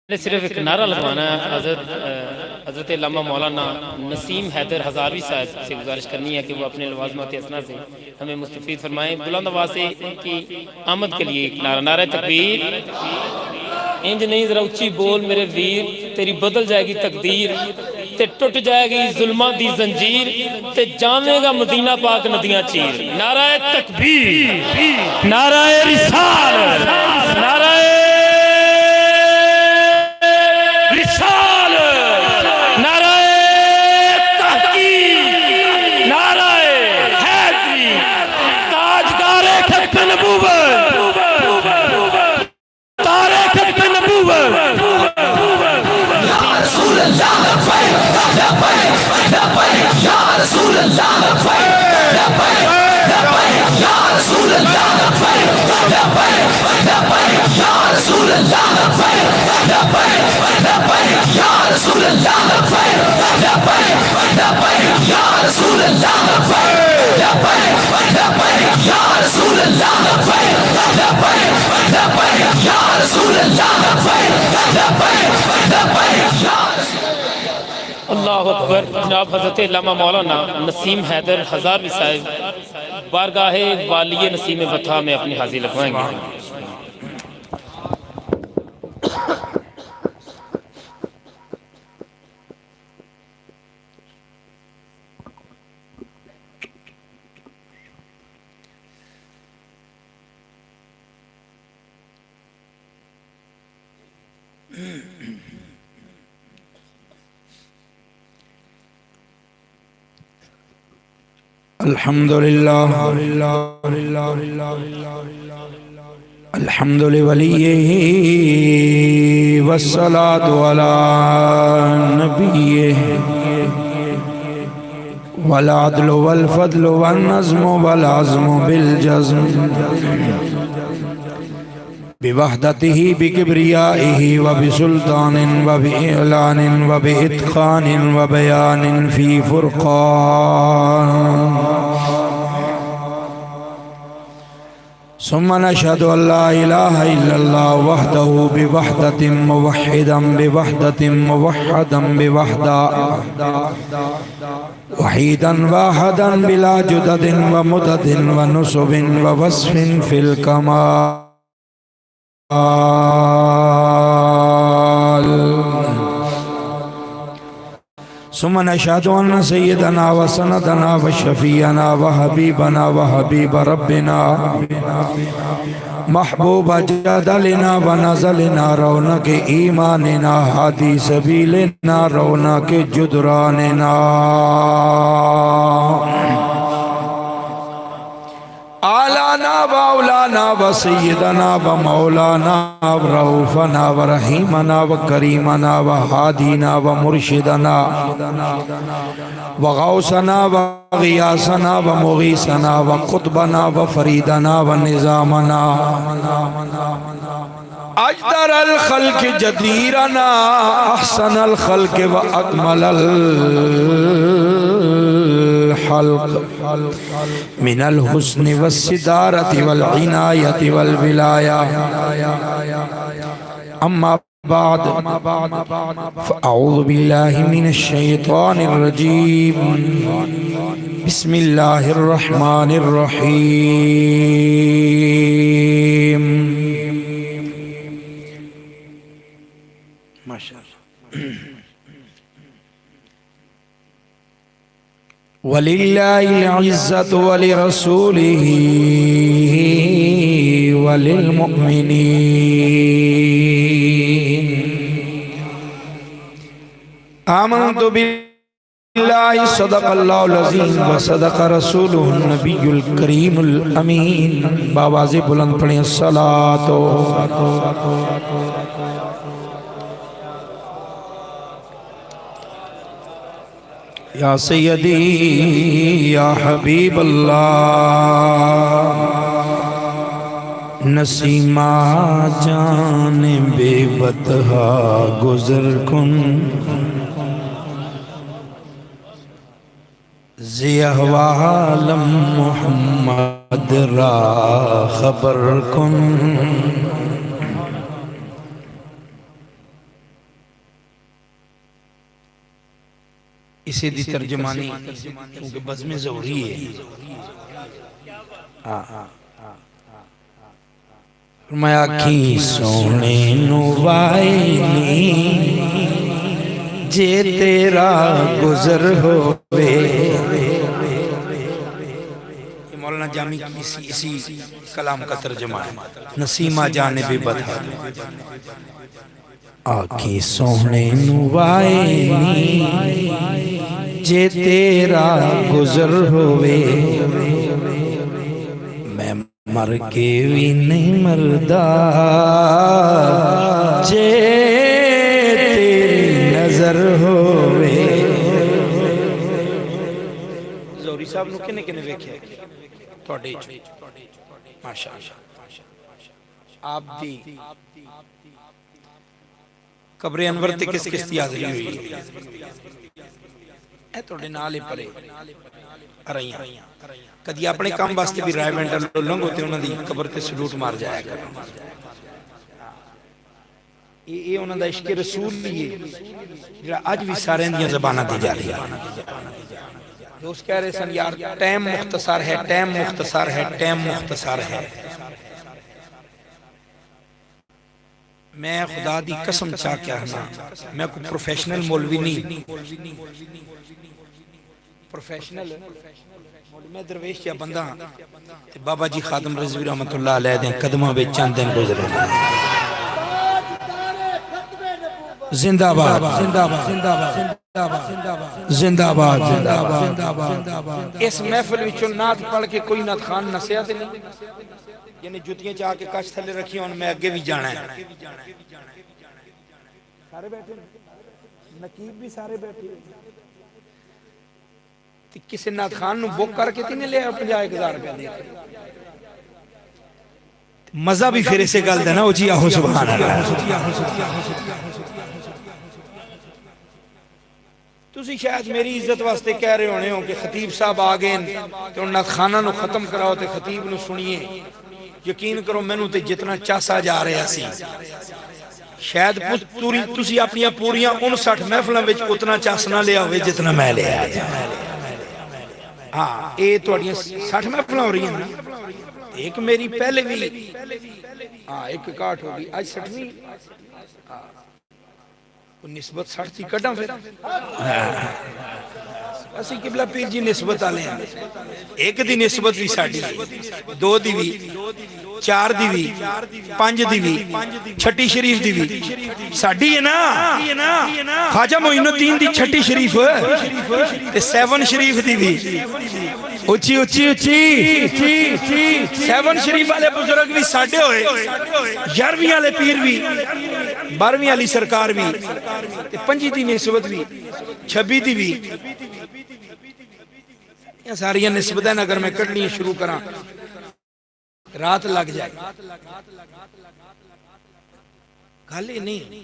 نے صرف ایک نعرہ لگوانا ہے حضرت علامہ مولانا نسیم حیدر ہزاروی صاحب سے گزارش کرنی ہے کہ وہ اپنے لوازمات اسنا سے ہمیں مستفید فرمائیں۔ بلند آواز سے ان کی آمد کے لیے ایک نعرہ، نعرہ تکبیر۔ انج نہیں ذرا اچھی بول میرے ویر، تیری بدل جائے گی تقدیر، تے ٹوٹ جائے گی ظلمہ دی زنجیر، تے جامے گا مدینہ پاک ندیاں چیر۔ نعرہ تکبیر، نعرہ رسالت، نعرہ رسالت، نعرہ تحقیق، نعرہ حیدری، تاجدار ختم نبوت، تاریخ ختم نبوت۔ یا رسول اللہ لبیک لبیک لبیک، یا رسول اللہ لبیک لبیک لبیک، یا رسول اللہ لبیک لبیک لبیک، یا رسول اللہ لبیک لبیک لبیک، یا رسول اللہ لبیک لبیک لبیک، یا رسول اللہ لبیک لبیک لبیک، یا رسول اللہ لبیک لبیک لبیک، یا رسول اللہ لبیک لبیک لبیک، یا اللہ اکبر۔ جناب حضرت علامہ مولانا نسیم حیدر ہزاروی صاحب بارگاہ والی نسیم بطحہ میں اپنی حاضری لگوائیں گے۔ الحمدللہ الحمد لولیہ والصلاة علی نبیہ والعدل والفضل والنظم والعزم بالجزم بوحدتہ بکبریائہ وبسلطان وبإعلان وبإتقان وبیان فی فرقان ثم نشهد ان لا اله الا الله وحده بوحدة موحدا بوحدة موحدا بوحدة وحيدا واحدا بلا جدد ومدد ونسب ووصف في الكمال ثم نشهد أن سيدنا وسندنا وشفينا وحبيبنا وحبيب ربنا محبوب جدلنا ونزلنا رونق إيماننا هادي سبيلنا رونق جدراننا آلانا وأولانا وسيدنا ومولانا ورؤوفنا ورحيمنا وكريمنا وهادينا ومرشدنا وغوثنا وغياثنا ومغيثنا وقطبنا وفريدنا ونظامنا أجدر الخلق جديرنا أحسن الخلق وأكمل الخلق من الحسن والصدارة والعناية والولاية أما بعد فأعوذ بالله من الشيطان الرجيم بسم الله الرحمن الرحيم ما شاء الله ولله العزة ولرسوله وللمؤمنين آمنت بالله صدق الله العظيم وصدق رسوله النبي الكريم الأمين باواز بلند پڑھیں الصلاة یا سیدی یا حبیب اللہ نسیمہ جان بے بطحہ گزر کن زی احوالم محمد را خبر کن اسے دی ترجمانی کیونکہ بزم ضروری ہے. فرمایا اکھیں سونے نو وائنی جے تیرا گزر ہوئے. مولانا جامی کی اسی کلام کا ترجمہ ہے. نسیمہ جانب بدھا آنکھیں سونے نو وائنی جے تیرا گزر ہوئے. میں مر کے بھی نہیں مردہ جے تیری نظر ہوئے. زوری صاحب نو کنے کنے ویکھے توڑے ماشاءاللہ آپ دی قبر انور تے کس کس دی حاضری ہوئی اے توڑے نالے پرے ارائیاں کدی اپنے کام واسطے بھی رائے وینڈر لنگ ہوتے انہوں دی قبر تے سلوٹ مار جایا کرنا. یہ انہوں دا عشق رسول لیے جرا آج بھی سارے اندیاں زبانہ دی جا رہی ہے. دوست کہہ رہے سن یار ٹائم مختصر ہے ٹائم مختصر ہے ٹائم مختصر ہے. میں خدا دی قسم چاہ کیا ہنا میں کوئی پروفیشنل مولوی نہیں پروفیشنل میں درویش کیا بندہ بابا جی خادم رضوی رحمت اللہ علیہ دیں قدمہ بے چند دن گزرے زندہ باد زندہ باد زندہ باد زندہ باد. اس محفل وچوں نعت پڑھ کے کوئی نعت خان نسیا تے نہیں یعنی جوتیاں چاہ کے کچھ تھلے رکھی ہوں میں اگے بھی جانا ہے. سارے بیٹھے نقیب بھی سارے بیٹھے کسی نعت خان نو بک کر کے تینے لے 50,000 روپے دے مزہ بھی پھر اسے گل دینا او جی آہو سبحان اللہ. تسی شاید میری عزت واسطے کہہ رہے ہونے ہوں کہ خطیب صاحب آگئے کہ انہاں خانہ نو ختم کراؤ تے خطیب نو سنیے. یقین کرو میں نو تے جتنا چاسا جا رہے سی شاید تسی اپنیاں پوریاں 59 محفلوں وچ اتنا چاس نہ لیا ہوئے جتنا میں لے آیا. ہاں اے توڑیاں 60 محفلیں ہو رہی ہیں نا ایک میری پہلے بھی ہاں ایک کاٹ ہوگی آج 60ویں نسبت 60 تھی کٹاں پھر اسی قبلہ پیر جی نسبت آلے ہیں ایک دی نسبت بھی ساڑھی دو دی بھی 4 دی بھی 5 دی بھی چھٹی شریف دی بھی ساڑھی ہے نا خواجہ معین الدین دی چھٹی شریف 7 شریف دی بھی اچھی اچھی اچھی 7 شریف والے بزرگ بھی ساڑھے ہوئے 11ویں والے پیر بھی 12ویں والی سرکار بھی 5 دی نسبت بھی 26 دی بھی یہ ساری نسبتیں اگر میں کرنی شروع کراں رات لگ جائے گالے نہیں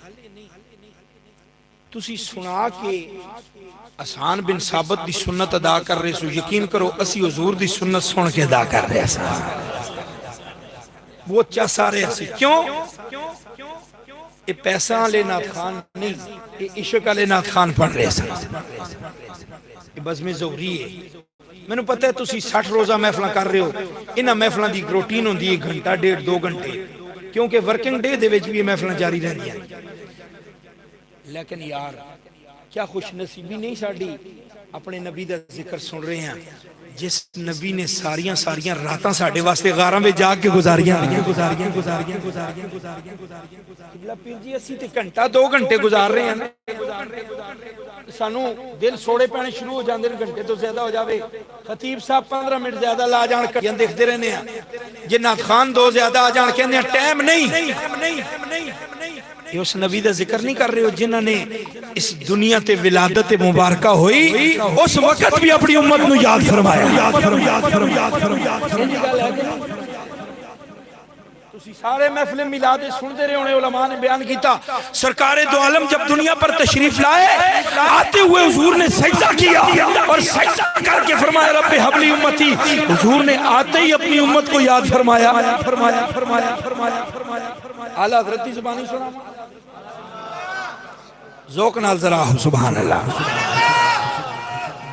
تسی سنا کے آسان بن ثابت دی سنت ادا کر رہے سو یقین کرو اسی حضور دی سنت سن کے ادا کر رہے سا وہ چاسا رہے سی کیوں یہ پیسہ لے نات خان نہیں یہ عشق لے نات خان پڑھ رہے سا یہ بزم ضروری ہے. میں نے پتہ ہے تسی 60 روزہ محفلہ کر رہے ہو انہا محفلہ دی روٹین ہوں دی 1 گھنٹہ 1.5 2 گھنٹے کیونکہ ورکنگ ڈے دے ویچ بھی یہ محفلہ جاری رہ دیا. لیکن یار کیا خوش نصیبی نہیں ساڑھی اپنے نبی دا ذکر سن رہے ہیں جس نبی نے ساریاں راتاں ساڑھے واسطے غاراں میں جاگ کے گزاریاں پیر جی اسی تے گھنٹہ 2 گھنٹے گزار رہے ہیں سانو دل سوڑے پہنے شروع ہو جاندے گھنٹے تو زیادہ ہو جاوے خطیب صاحب 15 منٹ زیادہ لا جان کر دیکھتے رہنے ہیں جنات خان 2 زیادہ آ جان کہنے ہیں ٹائم نہیں یہ اس نبی دا ذکر نہیں کر رہے ہو جنہوں نے اس دنیا تے ولادت مبارکہ ہوئی اس وقت بھی اپنی امت نو یاد فرمایا. سارے محفل میلاد سنتے رہے ہونے علماء نے بیان کیتا سرکار دو عالم جب دنیا پر تشریف لائے آتے ہوئے حضور نے سجدہ کیا اور سجدہ کر کے فرمایا رب حبلی امتی. حضور نے آتے ہی اپنی امت کو یاد فرمایا. اعلیٰ حضرت کی زبانی سنا ذوق نال ذرا سبحان اللہ.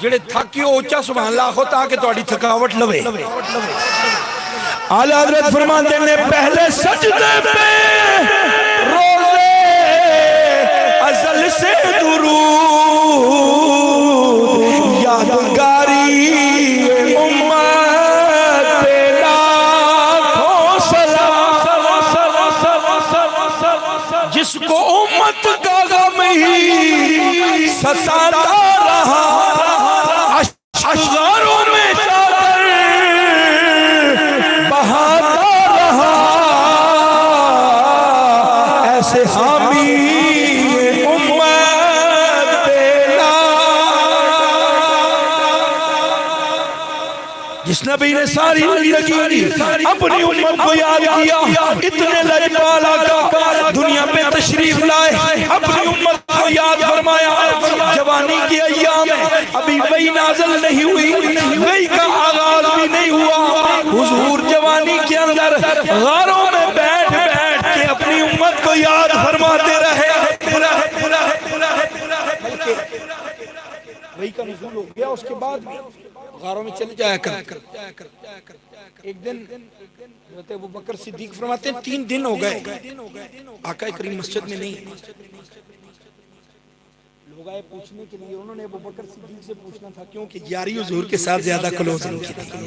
جڑے تھکے ہو اچھا سبحان اللہ ہو تاکہ تہاڈی تھکاوٹ لوے اعلی حضرت فرماتے ہیں پہلے سجدے پہ روزے ازل سے درود یادگاری امت پہ لاکھوں سلام جس کو امت کا غم ہی ستاتا رہا اشغاروں میں چادر بہاتا رہا ایسے حامی امت پیدا جس نبی نے ساری زندگی اپنی امت کو یاد کیا اتنے لجپال آقا دنیا پہ تشریف لائے اپنی امت کو یاد فرمایا جوانی کی ایام ابھی وہی نازل نہیں ہوئی وہی کا آغاز بھی نہیں ہوا حضور جوانی کے اندر غاروں میں بیٹھ بیٹھ کے اپنی امت کو یاد فرماتے رہے وہی کا نزول ہو گیا اس کے بعد بھی غاروں میں چلے جایا کر ایک دن حضرت ابوبکر صدیق فرماتے ہیں 3 دن ہو گئے آقا کریم مسجد میں نہیں لوگ آئے پوچھنے کے لیے انہوں نے ابوبکر صدیق سے پوچھنا تھا کیونکہ یاری حضور کے ساتھ زیادہ کلوز ان کی تھی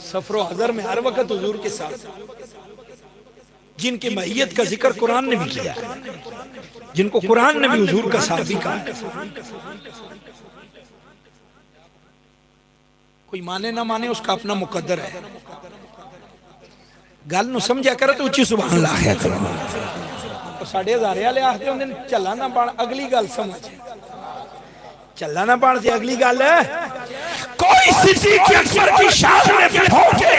سفر و حضر میں ہر وقت حضور کے ساتھ جن کے معیت کا ذکر قرآن نے بھی کیا جن کو قرآن نے بھی حضور کا ساتھ بھی کہا کوئی مانے نہ مانے اس کا اپنا مقدر ہے گل نو سمجھا کرے تو اچھی سبحان اللہ ہے تو 1000 والے آخر ہوں چلا نہ پڑ اگلی گل سمجھ چلا نہ پڑ سے اگلی گل ہے کوئی صدیق اکبر کی شان میں بھونکے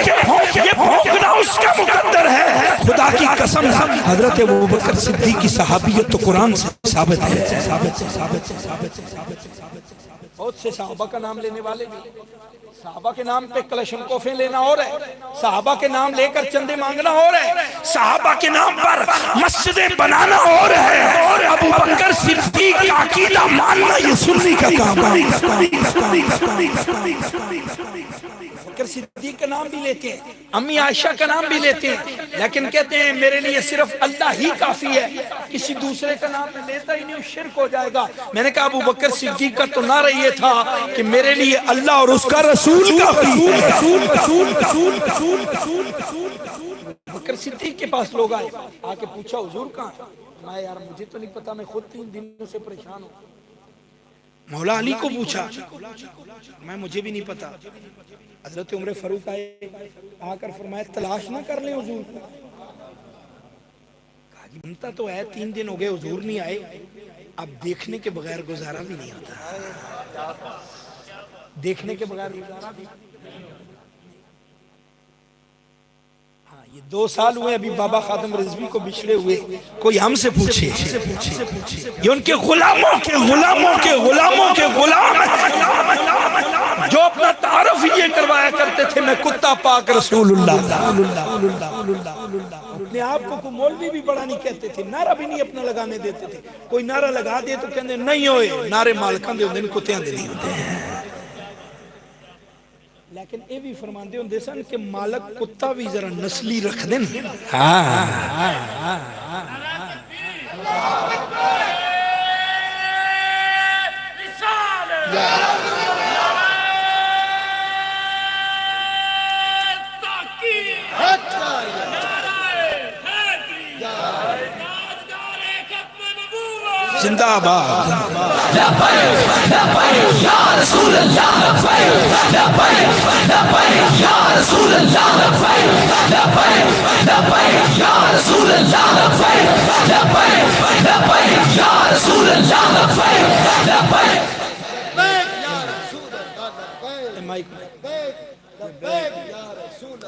یہ بھونکنا اس کا مقدر ہے خدا کی قسم حضرت ابوبکر صدیق کی صحابیت تو قرآن سے ثابت ہے بہت سے صحابہ کا نام لینے والے بھی صحابہ کے نام پہ کلشن کوفیں لینا اور ہے صحابہ کے نام لے کر چندے مانگنا اور ہے صحابہ کے نام پر مسجدیں بنانا اور ہے ابو بکر صدیق کا عقیدہ ماننا یہ سنی کا کام بکر صدیق کا نام بھی لیتے ہیں امی عائشہ کا نام بھی لیتے ہیں لیکن کہتے ہیں میرے لیے صرف اللہ ہی کافی ہے کسی دوسرے کا نام میں لیتا ہی نہیں شرک ہو جائے گا میں نے کہا ابو بکر صدیق کا تو نعرہ یہ تھا کہ میرے لیے اللہ اور اس کا رسول کافی بکر صدیق کے پاس لوگ آئے آ کے پوچھا حضور کہاں میں یار مجھے تو نہیں پتا میں خود 3 دنوں سے پریشان ہوں مولا علی کو پوچھا میں مجھے بھی نہیں پتا حضرت عمر فاروق آئے آ کر فرمایا تلاش نہ کر لیں حضور کو کہا جی بنتا تو ہے 3 دن ہو گئے حضور نہیں آئے اب دیکھنے کے بغیر گزارا بھی نہیں ہوتا دیکھنے کے بغیر گزارا بھی ہاں یہ 2 سال ہوئے ابھی بابا خادم رضوی کو بچھڑے ہوئے کوئی ہم سے پوچھے یہ ان کے غلاموں کے غلام جو اپنا تعارف یہ کروایا کرتے تھے میں کتا پاک رسول اللہ اپنے آپ کو کوئی مولوی بھی بڑا نہیں کہتے تھے نعرہ بھی نہیں اپنا لگانے دیتے تھے کوئی نعرہ لگا دے تو کہتے نہیں ہوئے نعرے مالکان دے ہوندے کتیاں دے نہیں ہوتے ہیں لیکن اے بھی فرماندے ہوندے سن کہ مالک کتا بھی ذرا نسلی رکھ دیں زندہ آباد لبیک لبیک یا رسول اللہ لبیک لبیک لبیک یا رسول اللہ لبیک لبیک لبیک یا رسول اللہ لبیک لبیک لبیک یا رسول اللہ لبیک لبیک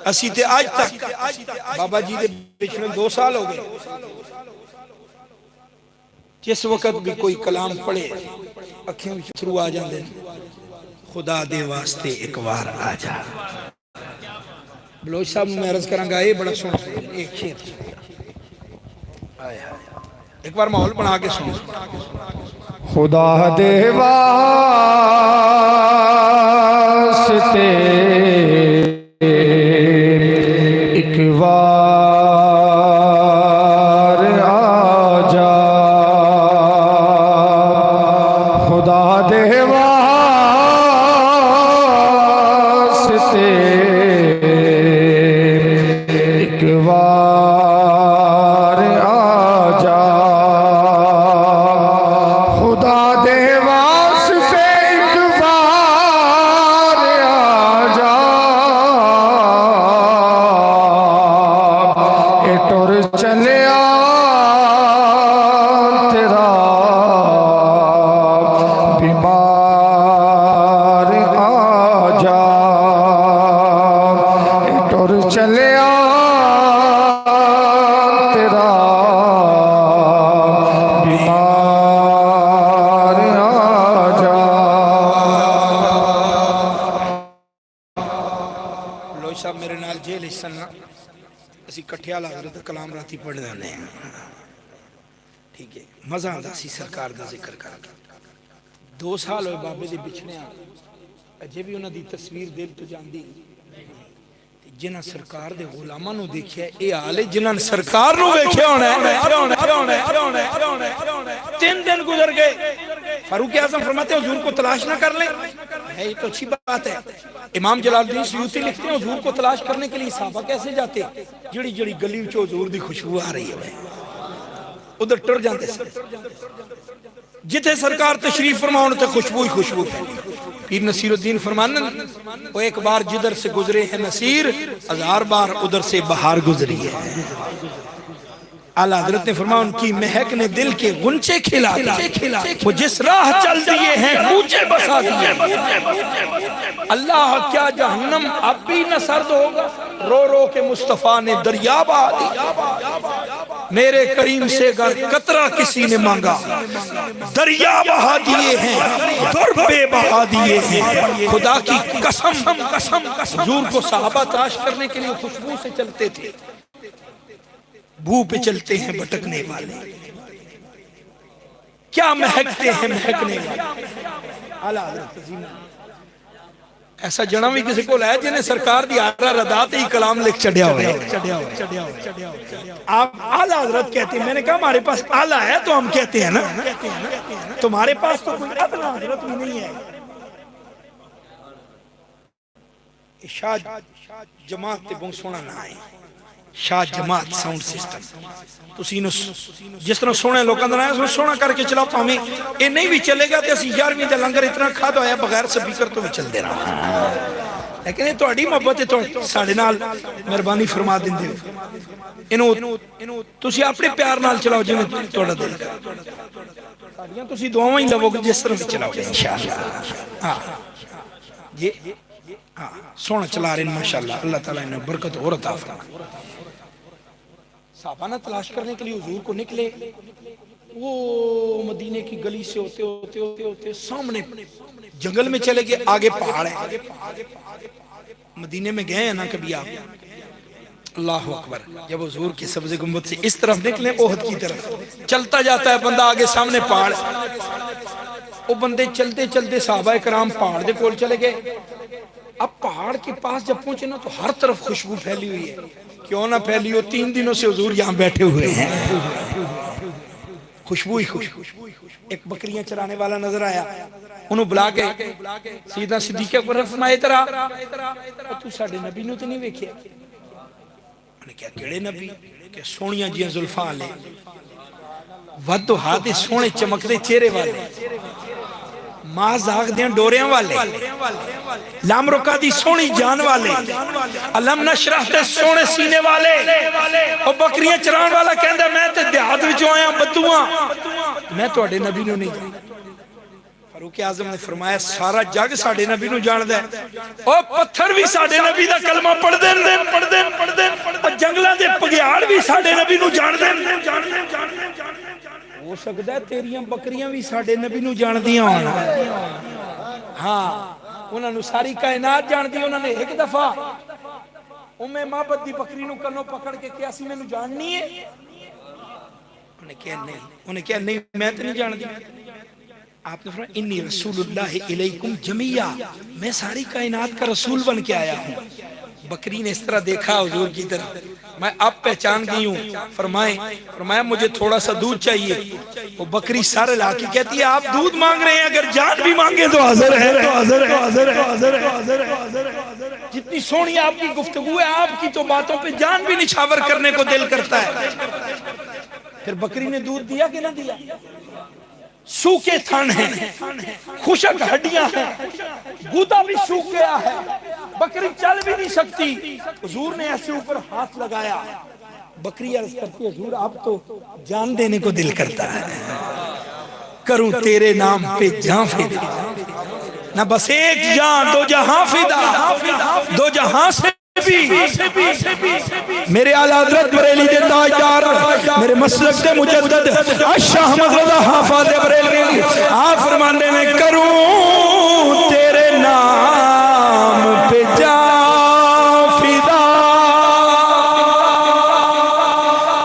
اسی تے آج تک بابا جی دے پچھلے 2 سال ہو گئے جس وقت بھی کوئی کلام پڑھے اکھیں شروع آ جاندے خدا دے واسطے ایک وار آ جا بلوچ صاحب میں عرض کرانگا یہ بڑا سن ایک شیر ایک بار ماحول بنا کے سن خدا دے واسطے ایک بار آ جا، خدا دے واسطے ایک بار آ جا، خدا دے واسطے ایک بار آ جا، اے ٹر چلیا تیرا بیمار آ جا، اے ٹر چلیا تیرا بیمار آ جا۔ لوئی صاحب میرے نال جیل حصن اسی کٹھیال حضرت کلام راتی پڑھ دینے ہیں، ٹھیک ہے، مزہ آندا سی سرکار دا ذکر کر کے۔ 2 سال ہوئے بابے دے بچھنے آ، اجے بھی انہاں دی تصویر دل تو جاندی، جنہاں سرکار دے غلاماں نو دیکھیا اے حال ہے جنہاں سرکار نو دیکھیا ہونا ہے۔ 3 دن گزر گئے، فاروق اعظم فرماتے ہیں حضور کو تلاش نہ کر لیں، ہے یہ تو اچھی بات ہے۔ امام جلال الدین سیوطی لکھتے ہیں حضور کو تلاش کرنے کے لیے صحابہ کیسے جاتے، جڑی جڑی گلی وچ حضور دی خوشبو آ رہی ہے ادھر ٹر جاندے سن، جتھے سرکار تشریف فرماؤں تے خوشبو ہی خوشبو ہے۔ پیر نصیر الدین فرمانا وہ ایک بار جدھر سے گزرے ہیں نصیر، 1000 بار ادھر سے بہار گزری ہے۔ اعلیٰ حضرت نے فرمایا ان کی مہک نے دل کے غنچے کھلا دیے، وہ جس راہ چل دیے ہیں کوچے بسا دیے۔ اللہ کیا جہنم اب بھی نہ سرد ہوگا، رو رو کے مصطفیٰ نے دریا بہا دی، میرے کریم سے گر قطرہ کسی نے مانگا، دریا بہا دیے ہیں، دربے بہا دیے ہیں۔ خدا کی قسم حضور کو صحابہ تلاش کرنے کے لیے خوشبو سے چلتے تھے، بو پہ چلتے ہیں بھٹکنے والے، کیا مہکتے ہیں مہکنے والے۔ اعلیٰ حضرت عظیم ایسا جنا بھی کسی کو لائے جنہیں سرکار دی آرہ رداتے ہی کلام لکھ چڑھیا ہوئے۔ آپ اعلیٰ حضرت کہتے ہیں، میں نے کہا ہمارے پاس اعلیٰ ہے تو ہم کہتے ہیں نا، تمہارے پاس تو کوئی ادنا حضرت بھی نہیں ہے۔ شاہ جماعت تے بہت سونا نہ آئے، شاہ جماعت ساؤنڈ سسٹم تسی جس طرح سونے لوگاں دا نہ سونا کر کے چلاؤ، پاویں اے نہیں بھی چلے گا تے اسی 11ویں دا لنگر اتنا کھا دو ہے بغیر سپیکر تو بھی چل دے رہا، لیکن یہ تہاڈی محبت ہے تو ساڈے نال مہربانی فرما دیندے ہو، انہوں تسی اپنے پیار نال چلاؤ جویں تہاڈا دل کرے، ساڈیاں تسی دعاواں ہی لو گے جس طرح بھی چلاؤ گے انشاءاللہ۔ ہاں یہ سونا چلا رہے ہیں ماشاءاللہ، اللہ تعالیٰ انہیں برکت اور عطا فرمائے۔ صحابہ نہ تلاش کرنے کے لیے حضور کو نکلے، وہ مدینے کی گلی سے ہوتے ہوتے ہوتے ہوتے سامنے جنگل میں چلے گئے، آگے پہاڑ ہے، مدینے میں گئے ہیں نا کبھی آپ، اللہ اکبر، جب حضور کے سبز گنبد سے اس طرف نکلے احد کی طرف چلتا جاتا ہے بندہ، آگے سامنے پہاڑ، وہ بندے چلتے چلتے صحابہ کرام پہاڑ دے کول چلے گئے۔ اب پہاڑ کے پاس جب پہنچے نا تو ہر طرف خوشبو پھیلی ہوئی ہے، کیوں نہ پھیلی ہو، 3 دنوں سے حضور یہاں بیٹھے ہوئے ہیں، خوشبو ہی خوشبو۔ ایک بکریاں چرانے والا نظر آیا، انہوں بلا کے سیدنا صدیق اکبر نے فرمایا ادھر آ، تو ساڈے نبی نو تے نہیں ویکھیا؟ انہوں نے کہا کیڑے نبی؟ کہ سونیاں جیاں زلفاں لے، ود و ہاتھ سونے چمکدے چہرے والے، ماں زاغ دیاں ڈوریاں والے، لام رکا دی سونی جان والے، علم نشرح تے سونے سینے والے، اور بکریاں چران والا کہندہ میں تے دیہات وچوں آیا بدوواں، میں تو اڈے نبی نو نہیں جانا۔ فاروق اعظم نے فرمایا سارا جگ ساڈے نبی نو جان دے، اور پتھر بھی ساڈے نبی دا کلمہ پڑھ دین، اور جنگلاں دے پگیاڑ بھی ساڈے نبی نو جان دین۔ ہو سکتا ہے تیریاں بکریاں بھی ساڈے نبی نو جان دیاں ہونا، ہاں انہوں نے ساری کائنات جان دی۔ انہوں نے ایک دفعہ محبت دی بکری نو کنوں پکڑ کے کیا سی میں نو جاننی ہے؟ انہیں کہا نہیں، میں تو نہیں جان دی۔ آپ نے فرمایا انی رسول اللہ الیکم جمیعا، میں ساری کائنات کا رسول بن کے آیا ہوں۔ بکری نے اس طرح دیکھا حضور کی طرف، میں اب پہچان گئی ہوں۔ فرمایا مجھے تھوڑا سا دودھ چاہیے۔ وہ بکری سارے لا کے کہتی ہے آپ دودھ مانگ رہے ہیں، اگر جان بھی مانگے تو حاضر ہے۔ جتنی سونی آپ کی گفتگو ہے، آپ کی تو باتوں پہ جان بھی نچھاور کرنے کو دل کرتا ہے۔ پھر بکری نے دودھ دیا کہ نہ دیا؟ سوکھے تھن ہیں، خشک ہڈیاں ہیں، گودا بھی سوکھ گیا ہے، بکری چل بھی نہیں سکتی۔ حضور نے ایسے اوپر ہاتھ لگایا، بکری عرض کرتی ہے حضور اب تو جان دینے کو دل کرتا ہے، کروں تیرے نام پہ جان فدا، نہ بس ایک جان دو جہاں فدا، دو جہاں سے میرے اعلیٰ حضرت بریلی دے تاجدار، میرے مسلک دے مجدد شاہ احمد رضا حافظ بریلوی، آپ فرماندے میں کروں تیرے نام پہ جان فدا،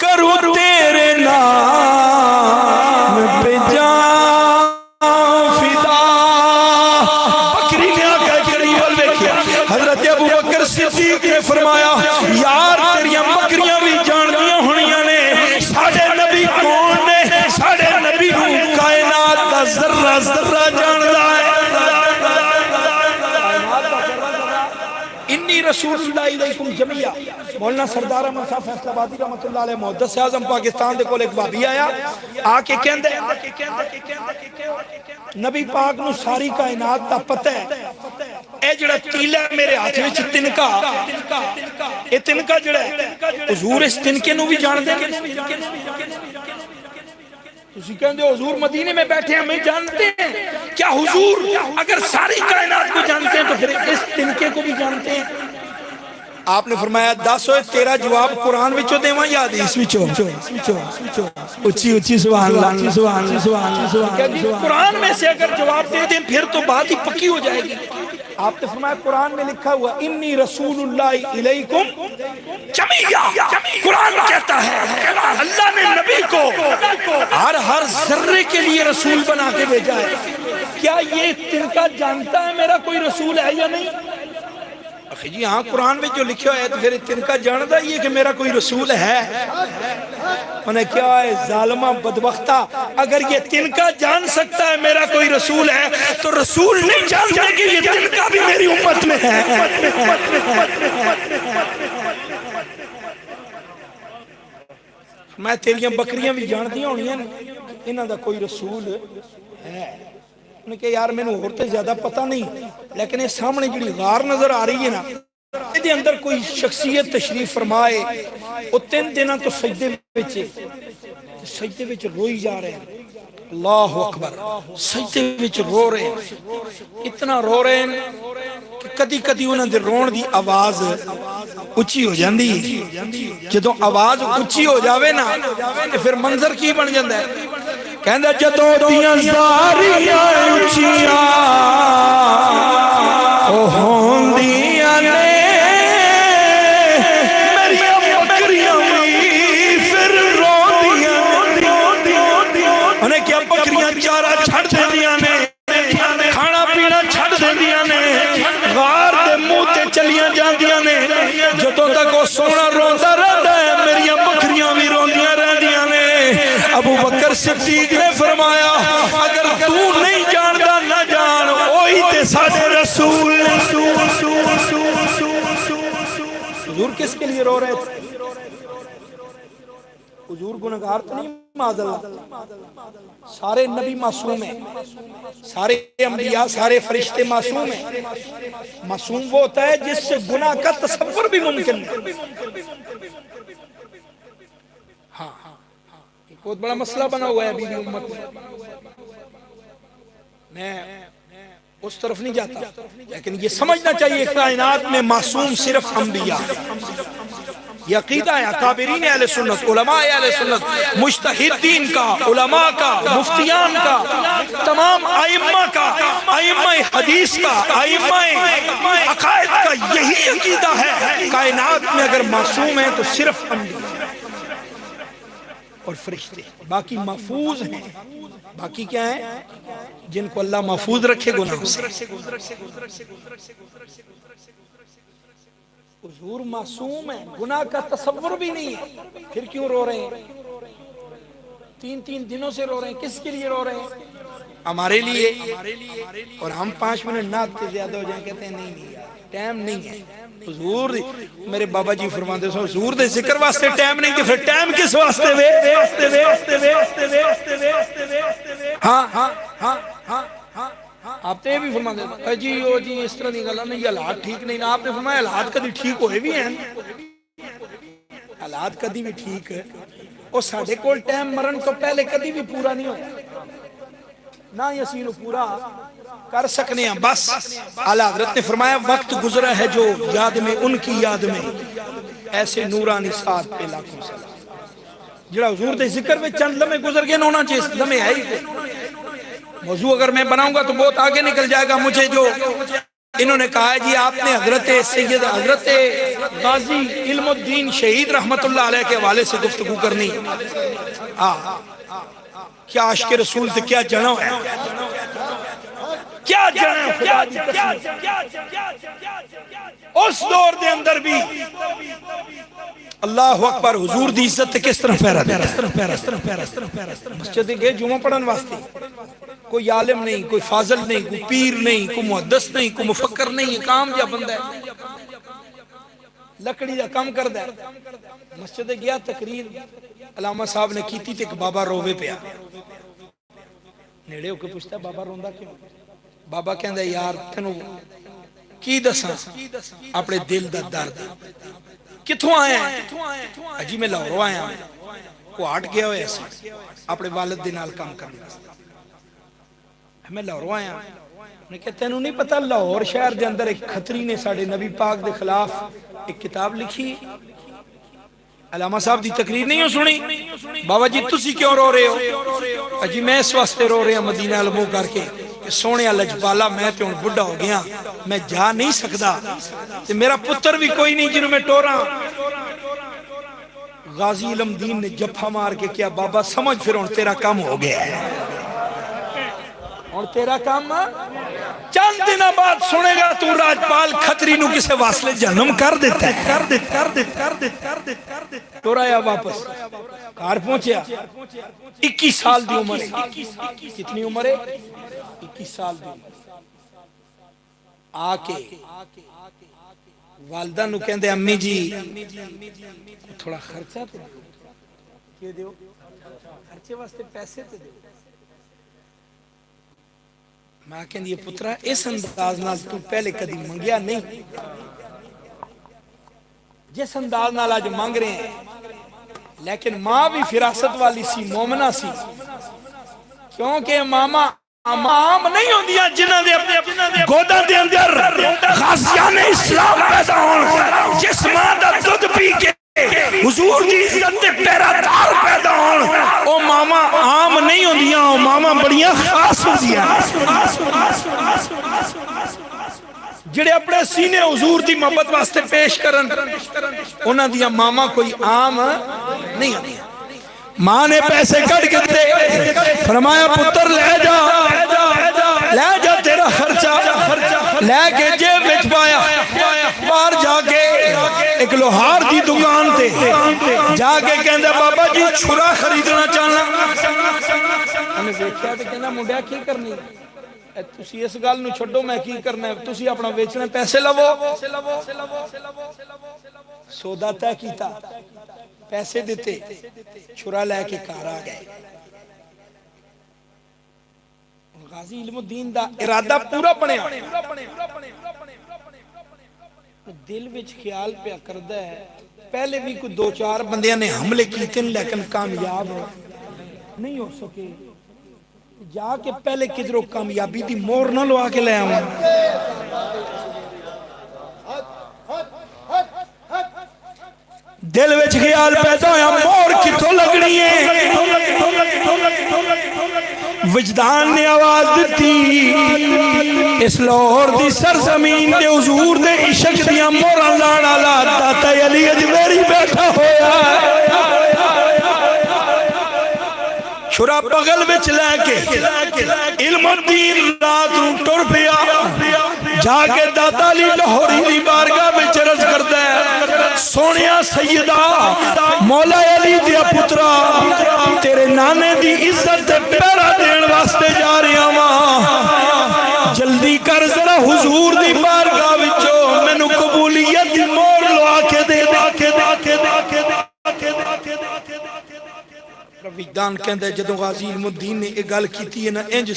کروں تیرے نام پہ جان فدا۔ بکری نے آ کر قریب دیکھیا، حضرت ابو بکر صدیق نے فرمایا یار تیریاں بکریاں بھی جان دیاں ہونیاں نے، ساڑھے نبی کون نے؟ ساڑھے نبی ہوں کائنات کا ذرہ ذرہ جان ہے۔ انی رسول اللہ علیکم جمیعا۔ مولانا سردار احمد صاحب فیصل آبادی رحمۃ اللہ علیہ محدث اعظم پاکستان دے کول ایک بھابی آیا، آ کے کہندے نبی پاک نو ساری کائنات دا پتہ ہے، اے جڑا تیلا میرے ہاتھ وچ تنکا، اے تنکا جڑا ہے حضور اس تنکے نو بھی جان دے کہ تسی کہندے ہو حضور مدینے میں بیٹھے ہیں ہمیں جانتے ہیں، کیا حضور اگر ساری کائنات کو جانتے ہیں تو پھر اس تنکے کو بھی جانتے ہیں؟ آپ نے فرمایا دس ہوئے تیرا جواب قرآن وچوں دیواں یا حدیث وچوں؟ اچھی اچھی سبحان اللہ، سبحان اللہ۔ قرآن میں سے اگر جواب دے دیں پھر تو بات ہی پکی ہو جائے گی۔ آپ نے فرمایا قرآن میں لکھا ہوا انی رسول اللہ علیکم جمیعا، قرآن کہتا ہے اللہ نے نبی کو ہر ذرے کے لیے رسول بنا کے بھیجا ہے۔ کیا یہ تنکا جانتا ہے میرا کوئی رسول ہے یا نہیں؟ اخی جی ہاں قرآن میں جو لکھا ہے تو پھر تنکا جانتا ہی ہے کہ میرا کوئی رسول ہے۔ انہیں کیا ہے ظالمہ بدبختہ، اگر یہ تنکا جان سکتا ہے میرا کوئی رسول ہے تو رسول نہیں جانتے کہ یہ تنکا بھی میری امت میں ہے۔ میں تیریاں بکریاں بھی جان دیا ہونی ہیں، انہاں دا کوئی رسول ہے؟ انہیں کہا یار میں نے عورتیں زیادہ پتہ نہیں، لیکن یہ سامنے جڑی غار نظر آ رہی ہے نا، یہ اندر کوئی شخصیت تشریف فرمائے، وہ 3 دنوں تو سجدے وچ روئی جا رہے ہیں، اللہ اکبر، سجدے وچ رو رہے ہیں، اتنا رو رہے ہیں کہ کدی کدی انہوں نے رون دی آواز اچھی ہو جاندی ہے۔ جدوں آواز اچھی ہو جاوے نا تو پھر منظر کی بن جاندہ ہے؟ کہندہ جدوں دیاں زاریاں اچھیاں او ہوندیاں نے میری بکریاں بھی پھر روندیاں نے۔ انہیں کیا بکریاں چارہ چھڑ دیندیاں نے، کھانا پینا چھڑ دیندیاں نے، غار دے منہ تے چلیاں جاندیاں نے، جدوں تک وہ سونا روندا رہتا ہے میری بکریاں بھی روندیاں رہندیاں نے۔ ابو بکر صدیق نے فرمایا اگر تو نہیں جانتا نہ جان، وہی تے ساڈے رسول۔ حضور کس کے لیے رو رہے تھے؟ حضور گنہگار تو نہیں معاذ اللہ، سارے نبی معصوم ہیں، سارے انبیاء سارے فرشتے معصوم ہیں۔ معصوم وہ ہوتا ہے جس سے گناہ کا تصور بھی ممکن ہے۔ ہاں بہت بڑا مسئلہ بنا ہوا ہے ابھی بھی امت میں اس طرف نہیں جاتا، لیکن یہ سمجھنا چاہیے کائنات میں معصوم صرف انبیاء۔ یہ عقیدہ ہے اکابرین اہل سنت، علماء اہل سنت، مجتہدین کا، علماء کا، مفتیان کا، تمام ائمہ کا، ائمہ حدیث کا، ائمہ عقائد کا یہی عقیدہ ہے۔ کائنات میں اگر معصوم ہے تو صرف انبیاء۔ اور فرشتے، باقی محفوظ ہیں. باقی کیا ہیں؟ جن کو اللہ محفوظ رکھے گناہوں سے. حضور معصوم ہے، گناہ کا تصور بھی نہیں ہے، پھر کیوں رو رہے ہیں؟ 3 دنوں سے رو رہے ہیں. کس کے لیے رو رہے ہیں؟ ہمارے لیے. اور ہم 5 منٹ نعت کے زیادہ ہو جائیں کہتے ہیں نہیں ٹائم نہیں ہے. حضور میرے بابا جی فرماتے ہیں حضور دے ذکر واسطے ٹائم نہیں، کہ پھر ٹائم کس واسطے وے؟ ہاں ہاں ہاں ہاں ہاں آپ تو یہ بھی فرماتے ہیں جی او جی اس طرح نہیں گلا نہیں، یہ حالات ٹھیک نہیں. آپ نے فرمایا حالات کدی ٹھیک ہوئے بھی ہیں، حالات کدی بھی ٹھیک ہے. اور ساڈے کول ٹائم مرن تو پہلے کدی بھی پورا نہیں ہوتا، نہ یسین پورا کر سکنے ہیں. بس اعلیٰ حضرت نے فرمایا وقت گزرا ہے جو یاد میں ان کی یاد میں ایسے نورانی ساتھ پہ لاکھوں سلام. جڑا حضور دے ذکر میں چند لمحے گزر گئے ہونا چاہیے، لمحے ہے ہی. موضوع اگر میں بناؤں گا تو بہت آگے نکل جائے گا. مجھے جو انہوں نے کہا ہے جی آپ نے حضرت سید حضرت غازی علم الدین شہید رحمت اللہ علیہ کے حوالے سے گفتگو کرنی. کیا عاشق رسول سے کیا جنو ہے، کیا جنو خدا دی قسم. اس دور دے اندر بھی اللہ اکبر حضور دی عزت کس طرح پیرا دے. مسجد گئے جمعہ پڑھن واسطے، کوئی عالم نہیں، کوئی فاضل نہیں، کوئی پیر نہیں، کوئی محدث نہیں، کوئی مفکر نہیں، کام جا بندہ ہے لکڑی دا کام کردہ ہے. مسجد گیا تقریر علامہ صاحب نے کیتی تے ایک بابا روے پیا. نیڑے ہو کے پوچھتا ہے بابا روندا کیوں؟ بابا کہندا یار تینوں کی دساں اپنے دل دا درد. کتھوں آیا ہے؟ اجی میں لاہوروں آیا ہوں. کو ہٹ گیا ہوئے ایسا اپنے والد دے نال کام کرنا. میں لاہوروں آیا ہوں. انہیں کہتے ہیں نہیں پتا لاہور شہر دے اندر ایک کھتری نے ساڑھے نبی پاک دے خلاف ایک کتاب لکھی. علامہ صاحب دی تقریر نہیں ہو سنی؟ بابا جی تسی کیوں رو رہے ہو؟ اجی میں اس واسطے رو رہے ہیں مدینہ علمو کر کے کہ سونے لجپالا میں تے ہن بڈھا ہو گیا، میں جا نہیں سکدا تے میرا پتر بھی کوئی نہیں جنہوں میں ٹوراں. غازی علم دین نے جپھا مار کے کیا بابا سمجھ پھر ہن تیرا کام ہو گیا ہے، اور تیرا کام چند دن بعد سنے گا تو راجپال کھتری نو کسے واصلے جہنم کر دیتا ہے. ٹورایا واپس کار پہنچیا. 21 سال دی عمر ہے. کتنی عمر ہے؟ 21 سال دی عمر. آ کے والدہ نو کہندے امی جی تھوڑا خرچہ تے دیو، دیو خرچے واسطے پیسے تے دیو. ماں کہندی یہ پترا اس انداز نال تو پہلے کدی منگیا نہیں، جس انداز نال آج مانگ رہے ہیں. لیکن ماں بھی فراست والی سی، مومنہ سی، کیونکہ ماما عام نہیں ہوندیاں جنہاں دے اپنے گوداں دے اندر غازیان اسلام پیدا ہون، جس ماں دا دودھ پی کے حضور دی عزت تے پیرادار پیدا ہون، او ماما عام نہیں ہوندیاں، او ماما بڑیاں خاص ہوندیاں جڑے اپنے سینے حضور دی محبت واسطے پیش کرن. انہاں دیاں ماما کوئی عام نہیں ہوندیاں. ماں نے پیسے کٹ کے دے، فرمایا پتر لے جا تیرا خرچہ. لے کے جیب وچ پایا. باہر جا کے ایک لوہار دی دکان تے جا کے کہندا بابا جی چھرا خریدنا چاہنا. انہیں دیکھیا تے کہندا منڈیا کی کرنی؟ تسی اس گل نو چھڈو میں کی کرنا ہے، تسی اپنا بیچنا پیسے لو. سودا طے کیتا، پیسے دیتے، چھرا لے کے گھر آ گئے. غازی علم الدین دا ارادہ پورا بنیا. دل وچ خیال پہ کردا ہے پہلے بھی کوئی 2-4 بندیاں نے حملے کیتے لیکن کامیاب نہیں ہو سکے. جا کے پہلے کدھروں کامیابی دی مور نہ لوا کے لے آؤں. دل وچ خیال پیدا ہویا مور کتھوں لگنی ہے. وجدان نے آواز دیتی اس لاہور دی سرزمین دے حضور دے عشق دیاں موراں لانا لا داتا علی اجمیری بیٹھا ہویا ہے. چھرا بغل وچ لے کے علم الدین رات نوں ٹر پیا جا کے داتا علی لاہوری دی بارگاہ وچ عرض کردا ہے سونیا سیدہ مولا علی دیا پترا تیرے نانے دی عزت تے پہرا دین واسطے جا رہا واں جلدی کر ذرا حضور دی بارگاہ وچوں مینوں قبولیت دی مہر لوا کے دے وجدان کہندا ہے جدوں غازی علم الدین نے ایک گل کیتی ہے نا انج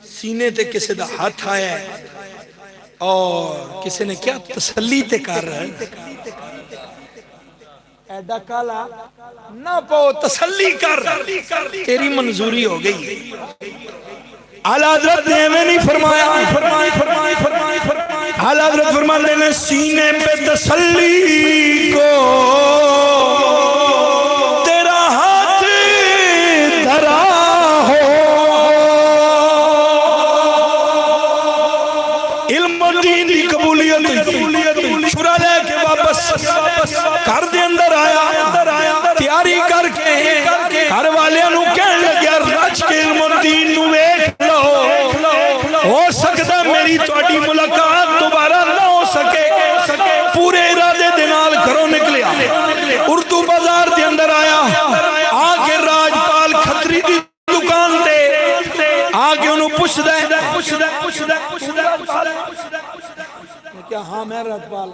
سینے تے کسے دا ہاتھ آیا ہے اور کسی نے کیا تسلی تے کر رہا ہے ایڈا کالا نہ پاؤ تسلی کر تیری منظوری ہو گئی اعلیٰ حضرت نے ہمیں نہیں فرمایا اعلیٰ حضرت فرماتے ہیں سینے پہ تسلی کو تیرا ہاتھ دھرا ہو علم الدین کی قبولیت شورا لے کے واپس گھر دے اندر آیا تیاری کر کے گھر والے نو کہنے لگیا رج کے علم الدین نو ویکھ لو ہو سکتا میری تواڈی ملاقات دوبارہ نہ ہو سکے پورے ارادے دے نال گھروں نکلیا اردو بازار دے اندر آیا آ کے راجپال کھتری دی دکان تے آ کے انہوں پوچھدا کیا ہاں میں راجپال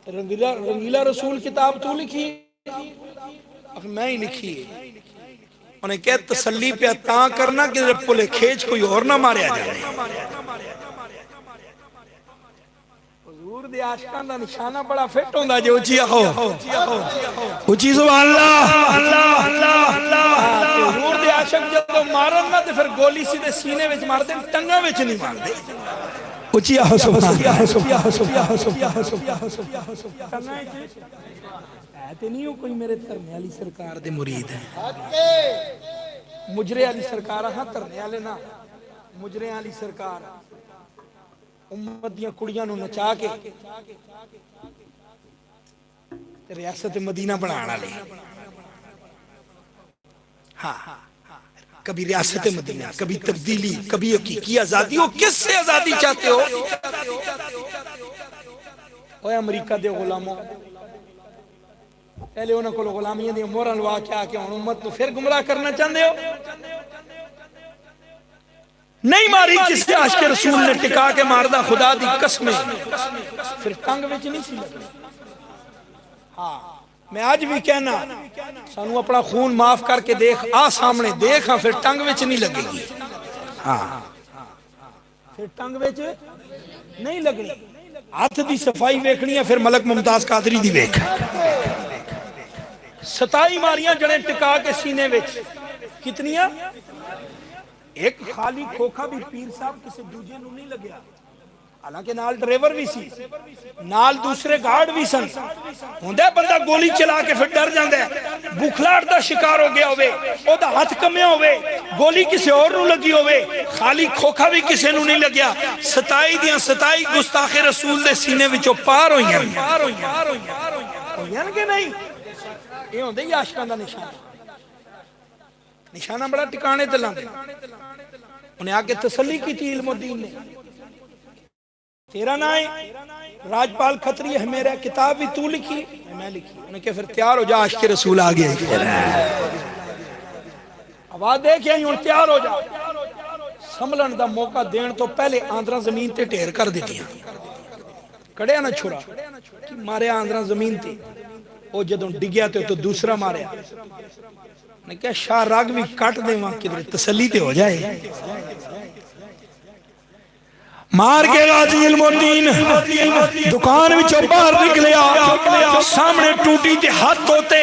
رنگیلا رسول کتاب تو لکھی میں ہی لکھی ہے انہیں کہا تسلی پہ تاں کرنا کہ پلے کھیچ کوئی اور نہ ماریا جائے حضور دے عاشقان دا نشانہ بڑا فٹ ہوندا جو اچھی آہو اچھی سبحان اللہ حضور دے عاشق جب مارن نہ تو پھر گولی سیدھے سینے وچ مار دیں ٹنگا وچ نہیں مار دیں اچھی آہو تے نہیں ہو کوئی میرے ترنے علی سرکار دے مرید ہے مجرے علی سرکار ہاں ترنے علی نا مجرے علی سرکار امت دیاں کڑیاں نو نچا کے ریاست مدینہ بنانا لے ہاں کبھی ریاست مدینہ کبھی تبدیلی کبھی حقیقی آزادی ہو کس سے آزادی چاہتے ہو اوہ امریکہ دے غلاموں پہلے انہوں کو غلامیاں دی مورن لوا کے آکے امت تو پھر گمراہ کرنا چاہتے ہو نہیں ماری کسی عاشق رسول نے ٹکا کے ماردہ خدا دی قسمیں پھر ٹنگ وچ نہیں سی لگی ہاں میں آج بھی کہنا سانو اپنا خون معاف کر کے دیکھ آ سامنے دیکھ ہاں پھر ٹنگ وچ نہیں لگے گی ہاں پھر ٹنگ وچ نہیں لگنی ہاتھ دی صفائی ویکھنی ہے پھر ملک ممتاز قادری دی ویکھ 27 ماریاں جڑیں ٹکا کے سینے وچ کتنیاں ایک خالی کھوکھا بھی پیر صاحب کسی دوجے نو نہیں لگیا حالانکہ نال ڈرائیور بھی سی نال دوسرے گارڈ بھی سن ہوندے بندہ گولی چلا کے پھر ڈر جاندے بکھلاٹ دا شکار ہو گیا ہوئے او دا ہاتھ کمیا ہوئے گولی کسی اور نو لگی ہوئے خالی کھوکھا بھی کسی نو نہیں لگیا 27 دیاں 27 گستاخ رسول دے سینے وچوں پار ہوئی ہیں کہ نہیں یہ ہوندے ہی عاشقاں دا نشانہ بڑا ٹکانے دلاں دے انہیں آگے تسلی کی تھی علم الدین نے تیرا نائے راجپال کھتری ہے میرا کتاب بھی تو لکھی میں لکھی انہیں کہ پھر تیار ہو جا عاشق رسول آگے آواز دیکھ یہیں ان تیار ہو جا سملن دا موقع دین تو پہلے آندرہ زمین تے ٹھیر کر دیتی ہیں کڑے نہ چھوڑا کہ مارے آندرہ زمین تے وہ جدوں ڈگیا تے تو دوسرا مارے نے کہا شاہ راگ بھی کٹ دے وہاں کدھر تسلی تے ہو جائے مار کے غازی علم الدین دکان وچوں باہر نکلیا سامنے ٹوٹی تے ہاتھ ہوتے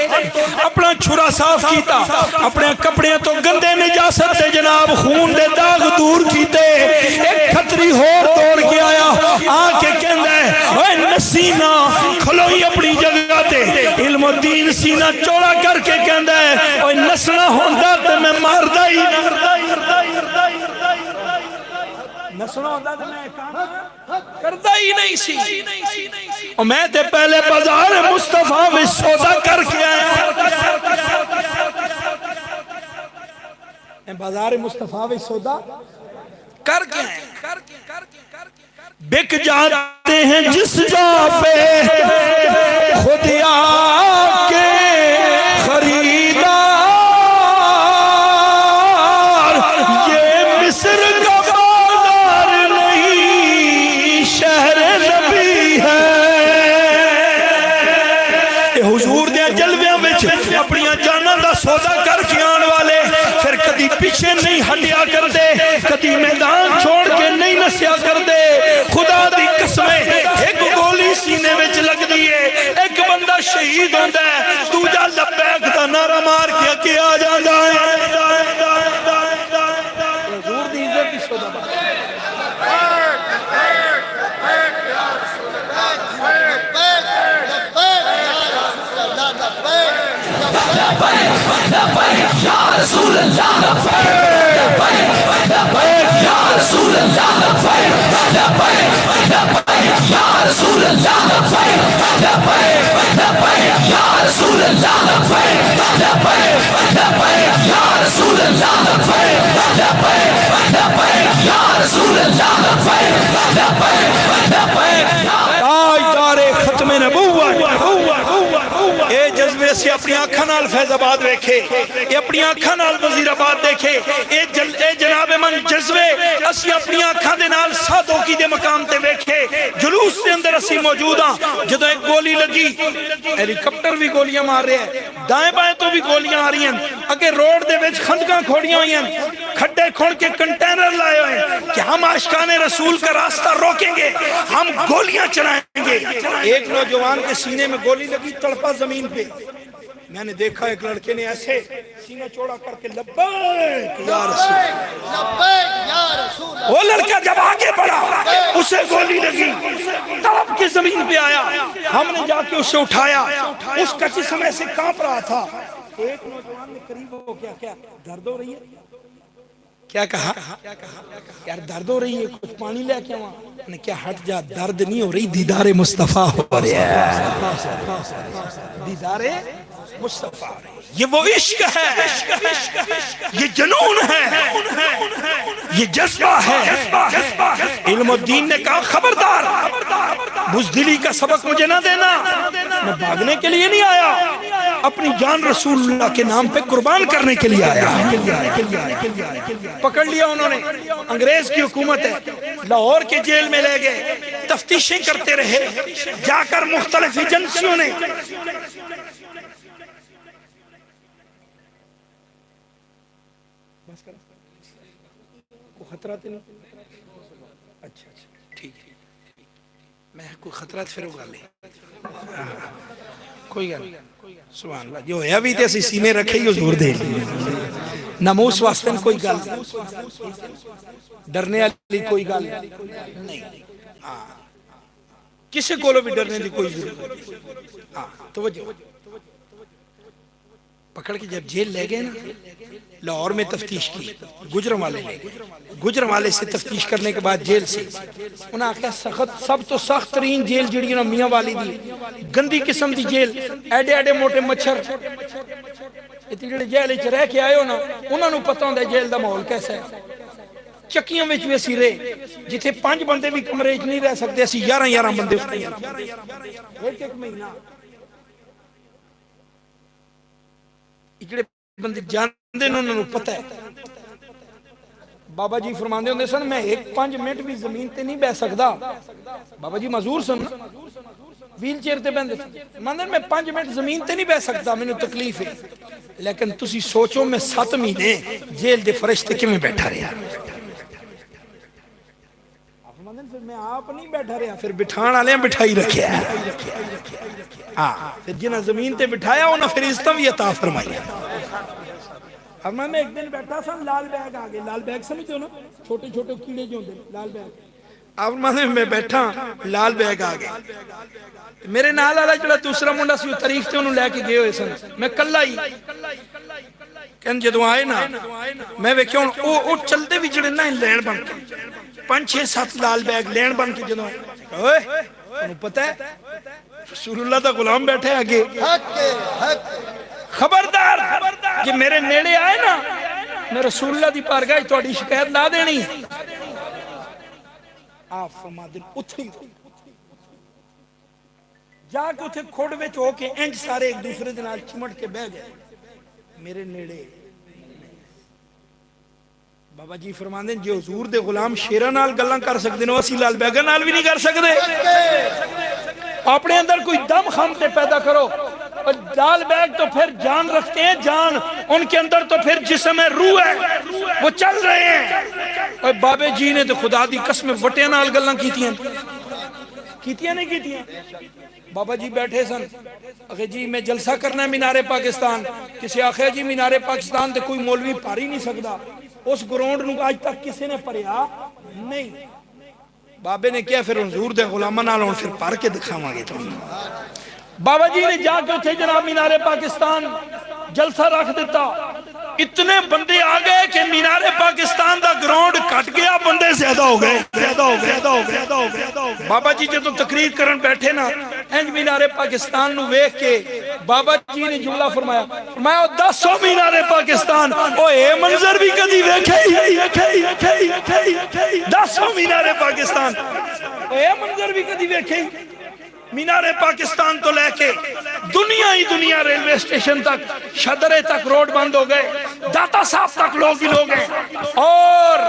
اپنا چھرا صاف کیتا اپنے کپڑے تو گندے نجاست تے جناب خون دے داغ دور کیتے ایک کھتری ہور توڑ کے آیا آ کے کہندا ہے اوے نسینہ کھلوئی اپنی جگہ تے علم الدین سینہ چوڑا کر کے کہندا ہے اوے نسنا ہوندا تے میں ماردا ہی نسنا ہوتا تو میں کام کرتا ہی نہیں سی اور میں تے پہلے بازار مصطفیٰ میں سودا کر کے آیا بازار مصطفیٰ وچ سودا کر کے آئے بک جاتے ہیں جس جا پہ خود آ کے خریدار یہ مصر کا بازار نہیں شہر نبی ہے حضور دے جلویاں وچ اپنی جاناں دا سودا کر کے آن والے پھر کدی پیچھے نہیں ہٹیا کر دے کدی میدان چھوڑ کے نہیں نسیا کر دے خدا دی قسمیں ایک گولی سینے وچ لگ دیئے ایک بندہ شہید ہوندہ ہے دوجا لبیک دا نعرہ مار کے آ جاندہ ہے حضور دی عزت دی سودا بات یا رسول اللہ یا رسول اللہ یا رسول اللہ یا رسول اللہ یا رسول اللہ یا رسول اللہ تاجدار ختم نبوت اے جذبے سے اپنی آنکھاں نال فیض آباد ویکھے اے اپنی آنکھاں نال وزیر آباد دیکھے اے جناب من جذبے اسی اپنی آنکھاں دے نال سادوکی دے مقام تے ویکھے جلوس دے اندر اسی موجود ہاں جدو ایک گولی لگی ہیلی کاپٹر بھی گولیاں مار رہے ہیں دائیں بائیں تو بھی گولیاں آ رہی ہیں اگے روڈ دے وچ خندقاں کھوڑیاں ہوئی ہیں کھڈے کھوڑ کے کنٹینر لائے ہوئے ہیں کہ ہم عاشقان رسول کا راستہ روکیں گے ہم گولیاں چلائیں گے ایک نوجوان کے سینے میں گولی لگی تڑپا زمین پہ میں نے دیکھا ایک لڑکے نے ایسے سینہ چوڑا کر کے لبیک یا رسول وہ لڑکا جب آگے بڑھا اسے گولی لگی تڑپ کے زمین پہ آیا ہم نے جا کے اسے اٹھایا اس کا جسم ایسے کانپ رہا تھا ایک نوجوان نے قریب ہو کیا درد ہو رہی ہے کیا کہا یار درد ہو رہی ہے کچھ پانی لے کے وہاں نے کیا ہٹ جا درد نہیں ہو رہی دیدار مصطفیٰ ہو رہی ہے دیدار مصطفیٰ یہ وہ عشق ہے یہ جنون ہے یہ جذبہ ہے علم الدین نے کہا خبردار بزدلی کا سبق مجھے نہ دینا میں بھاگنے کے لیے نہیں آیا اپنی جان رسول اللہ کے نام پہ قربان کرنے کے لیے آیا پکڑ لیا انہوں نے انگریز کی حکومت ہے لاہور کے جیل میں لے گئے تفتیشیں کرتے رہے جا کر مختلف ایجنسیوں نے کوئی خطرات نہیں اچھا ٹھیک میں کوئی خطرات پھر اگا لے کوئی گل سبحان اللہ جو ہے بھی تے اسی سینے رکھے ہی حضور دے ناموس واسطے کوئی گل ڈرنے والی کوئی گل نہیں کسی کو بھی ڈرنے کی کوئی ضرورت توجہ پکڑ کے جب جیل لے گئے نا لاہور میں تفتیش کی گجرانوالے لے گئے گجرانوالے سے تفتیش کرنے کے بعد جیل سے انہاں آخیا سب تو سخت ترین جیل جڑی نا میاں والی دی گندی قسم دی جیل ایڈے ایڈے موٹے مچھر اتنی جڑے جیل وچ رہ کے آئے ہو نا انہاں نوں پتہ ہوندا جیل دا ماحول کیسا ہے چکیاں وچ بھی اسی رہے جتھے 5 بندے بھی کمرے وچ نہیں رہ سکتے اسی 11 بندے ایک مہینہ جڑے بندے جاندے نے انہوں نے پتہ ہے بابا جی فرماندے ہوندے سن میں 5 منٹ بھی زمین تے نہیں بیٹھ سکدا بابا جی معذور سن ویل چیئر تے بیٹھے مندر میں 5 منٹ زمین تے نہیں بیٹھ سکدا مینوں تکلیف ہے لیکن تسی سوچو میں 7 مہینے جیل دے فرشتے کیویں بیٹھا رہیا پھر میں آپ نہیں بیٹھا رہا پھر بٹھان والے بٹھائی رکھیا ہے پھر جنہاں زمین تے بٹھایا انہاں پھر عزت بھی عطا فرمائی اب میں ایک دن بیٹھا سا لال بیگ آگے لال بیگ سمجھو نا چھوٹے چھوٹے کیڑے جو ہوندے لال بیگ اب میں بیٹھا لال بیگ آگے میرے نال والا جڑا دوسرا منڈا سی تاریخ تے انہوں لے کے گئے ہوئے سن میں کلا ہی کہن جدوں آئے نا میں ویکھیا ہن او چلدے وی جڑے نا لین بن کے 5-6-7 لال بیگ لین بن کے جدوں اوئے انہوں پتہ ہے رسول اللہ دا غلام بیٹھے آگے خبردار کہ میرے نیڑے آئے نا میں رسول اللہ دی بارگاہ تہاڈی شکایت لا دینی ہے. آپ فرما دین اتھی جا کے اتھے کھوڑ وچ ہو کے انج سارے ایک دوسرے دے نال چمٹ کے بہ گئے میرے نیڑے. بابا جی فرماندے جی حضور دے غلام شیراں نال گلاں کر سکدے نے اسی لال بیگاں نال بھی نہیں کر سکدے. اپنے اندر کوئی دم خامتے پیدا کرو. اور لال بیگ تو پھر جان رکھتے ہیں, جان ان کے اندر تو پھر جسم ہے, روح ہے, وہ چل رہے ہیں. اور بابے جی نے تو خدا دی قسم وٹے نال گلاں کیتیاں نہیں کیتیاں. بابا جی بیٹھے سن, اکھے جی میں جلسہ کرنا ہے مینار پاکستان. کسی آخیا جی مینار پاکستان تے کوئی مولوی پار ہی نہیں سکدا. اس گراؤنڈ نو آج تک کسی نے پڑھیا نہیں. بابے نے کیا پھر حضور دے غلاماں نال ہن پھر پڑھ کے دکھاواں گے تانوں. بابا جی نے جا کے اتھے جناب مینار پاکستان جلسہ رکھ دیتا. اتنے بندے آ گئے کہ مینار پاکستان دا گراؤنڈ کٹ گیا, بندے زیادہ ہو گئے. بابا جی جدو تقریر کرن بیٹھے نا انج مینار پاکستان نو ویکھ کے بابا جی نے جملہ فرمایا, فرمایا دسو مینار پاکستان او اے منظر بھی کدی ویکھے. دسو مینار پاکستان اے منظر بھی کدی ویکھے. مینار پاکستان تو لے کے دنیا ہی دنیا ریلوے اسٹیشن تک, شدرے تک روڈ بند ہو گئے, داتا صاحب تک لوگ ہی لوگ ہیں. اور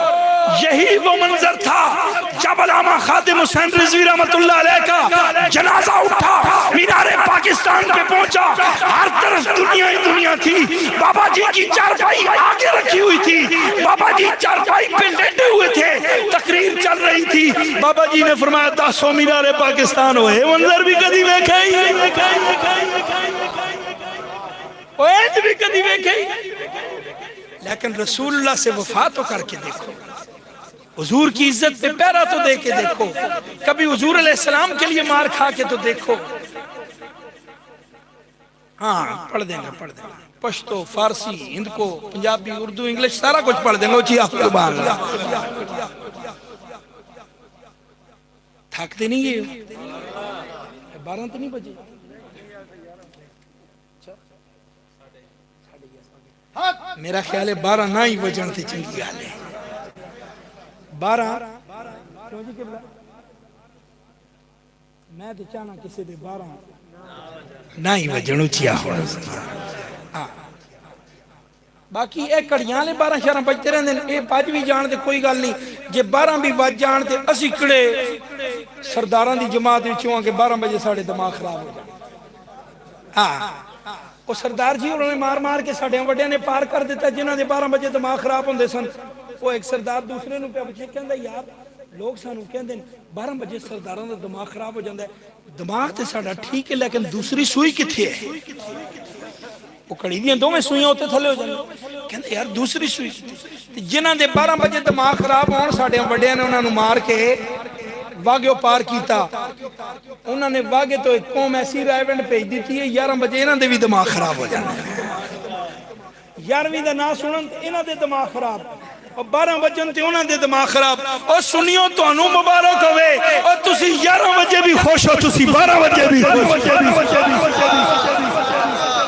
یہی وہ منظر تھا جب علامہ خادم حسین رضوی رحمت اللہ علیہ کا جنازہ اٹھا, مینار پاکستان پہ پہنچا, ہر طرف دنیا ہی دنیا تھی. بابا جی کی چارپائی آگے رکھی ہوئی تھی, بابا جی چارپائی پہ لیٹے ہوئے تھے, تقریر چل رہی تھی. بابا جی نے فرمایا دسو مینار پاکستان ہوئے منظر بھی کدی ویکھے بھی کدی ویکھے. لیکن رسول اللہ سے وفا تو کر کے دیکھو, حضور کی عزت پہ پیرا تو دے کے دیکھو, کبھی حضور علیہ السلام کے لیے مار کھا کے تو دیکھو. ہاں پڑھ دیں گے پشتو, فارسی, ہند کو, پنجابی, اردو, انگلش سارا کچھ پڑھ دیں گے. سبحان اللہ. تھکتے نہیں گئے 12 تو نہیں بجے. میرا خیال ہے 12 نہ ہی بجن تے چنگی گل ہے. 12 میں تے چاہنا کسی دے 12 نہ ہی بجن اچیا ہو. باقی اے کڑیاں لے 12 بجتے رہندے نے, اے بج بھی جان تے کوئی گل نہیں. جے 12 بھی بج جان تے اسی کڑے سرداراں دی جماعت وچوں کہ 12 بجے ساڈے دماغ خراب ہو جائے. ہاں وہ سردار جی انہوں نے مار مار کے ساڈے وڈیاں نے پار کر دیتا, جنہاں دے 12 بجے دماغ خراب ہوندے سن. وہ ایک سردار دوسرے نو پہ پوچھے, کہندا یار لوگ سانو کہندے 12 بجے سرداراں دا دماغ خراب ہو جاندا ہے. دماغ تے ساڈا ٹھیک ہے لیکن دوسری سوئی کتھے ہے؟ وہ کڑی دیاں دو میں سوئیاں ہوتے تھلے ہو جاندے. کہندے یار دوسری سوئی جنہاں دے 12 بجے دماغ خراب ہون ساڈے وڈیاں نے انہاں نو مار کے واگیو پار کیتا. انہوں نے واگے تو ایک قوم ایسی رائے ونڈ پیج دیتی ہے 11 بجے انہوں نے بھی دماغ خراب ہو جانا ہے. 11ویں دا نا سنن تے انہوں نے دماغ خراب, اور 12 بجن تے انہوں نے دماغ خراب. اور سنیو تو انہوں مبارک ہوئے, اور تسی 11 بجے بھی خوش ہو, تسی 12 بجے بھی خوش,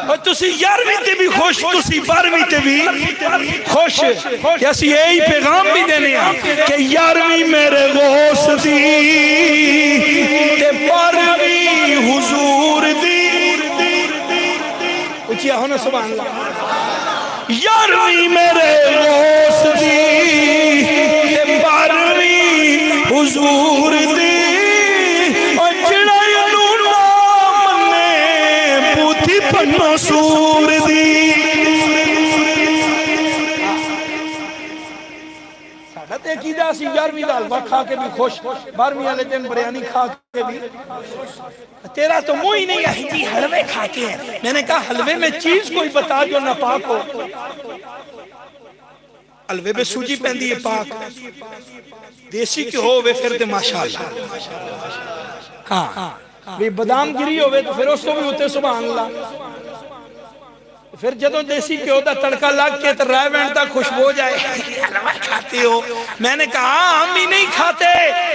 اور تسی 11ویں تے بھی خوش, تسی 12ویں تے بھی خوش. کہ اسی یہی پیغام بھی دینے ہیں کہ 11ویں میرے غوث دی تے 12ویں حضور دی. اچھیا ہونا سبحان اللہ. 11ویں میرے غوث دی تے 12ویں حضور دی. اور جڑائی نونا منے بوتھی پنو سور دی. عقیدہ سی 11ویں دا حلوہ کھا کے بھی خوش, 12ویں والے دن بریانی کھا کے بھی. تیرا تو منہ ہی نہیں ہے جی حلوے کھاتے ہیں. میں نے کہا حلوے میں چیز کوئی بتا جو ناپاک ہو. حلوے میں سوجی پہندی ہے پاک, دیسی کے ہوئے پھر دے ماشاءاللہ. ہاں بھی بادام گری ہوئے تو پھر اس کو بھی ہوتے سبحان اللہ. پھر جدوں دیسی پیو دا تڑکا لگ کے تو رائے وینڈ دا خوشبو ہو جائے, حلوہ کھاتے ہو. میں نے کہا ہم ہی نہیں کھاتے,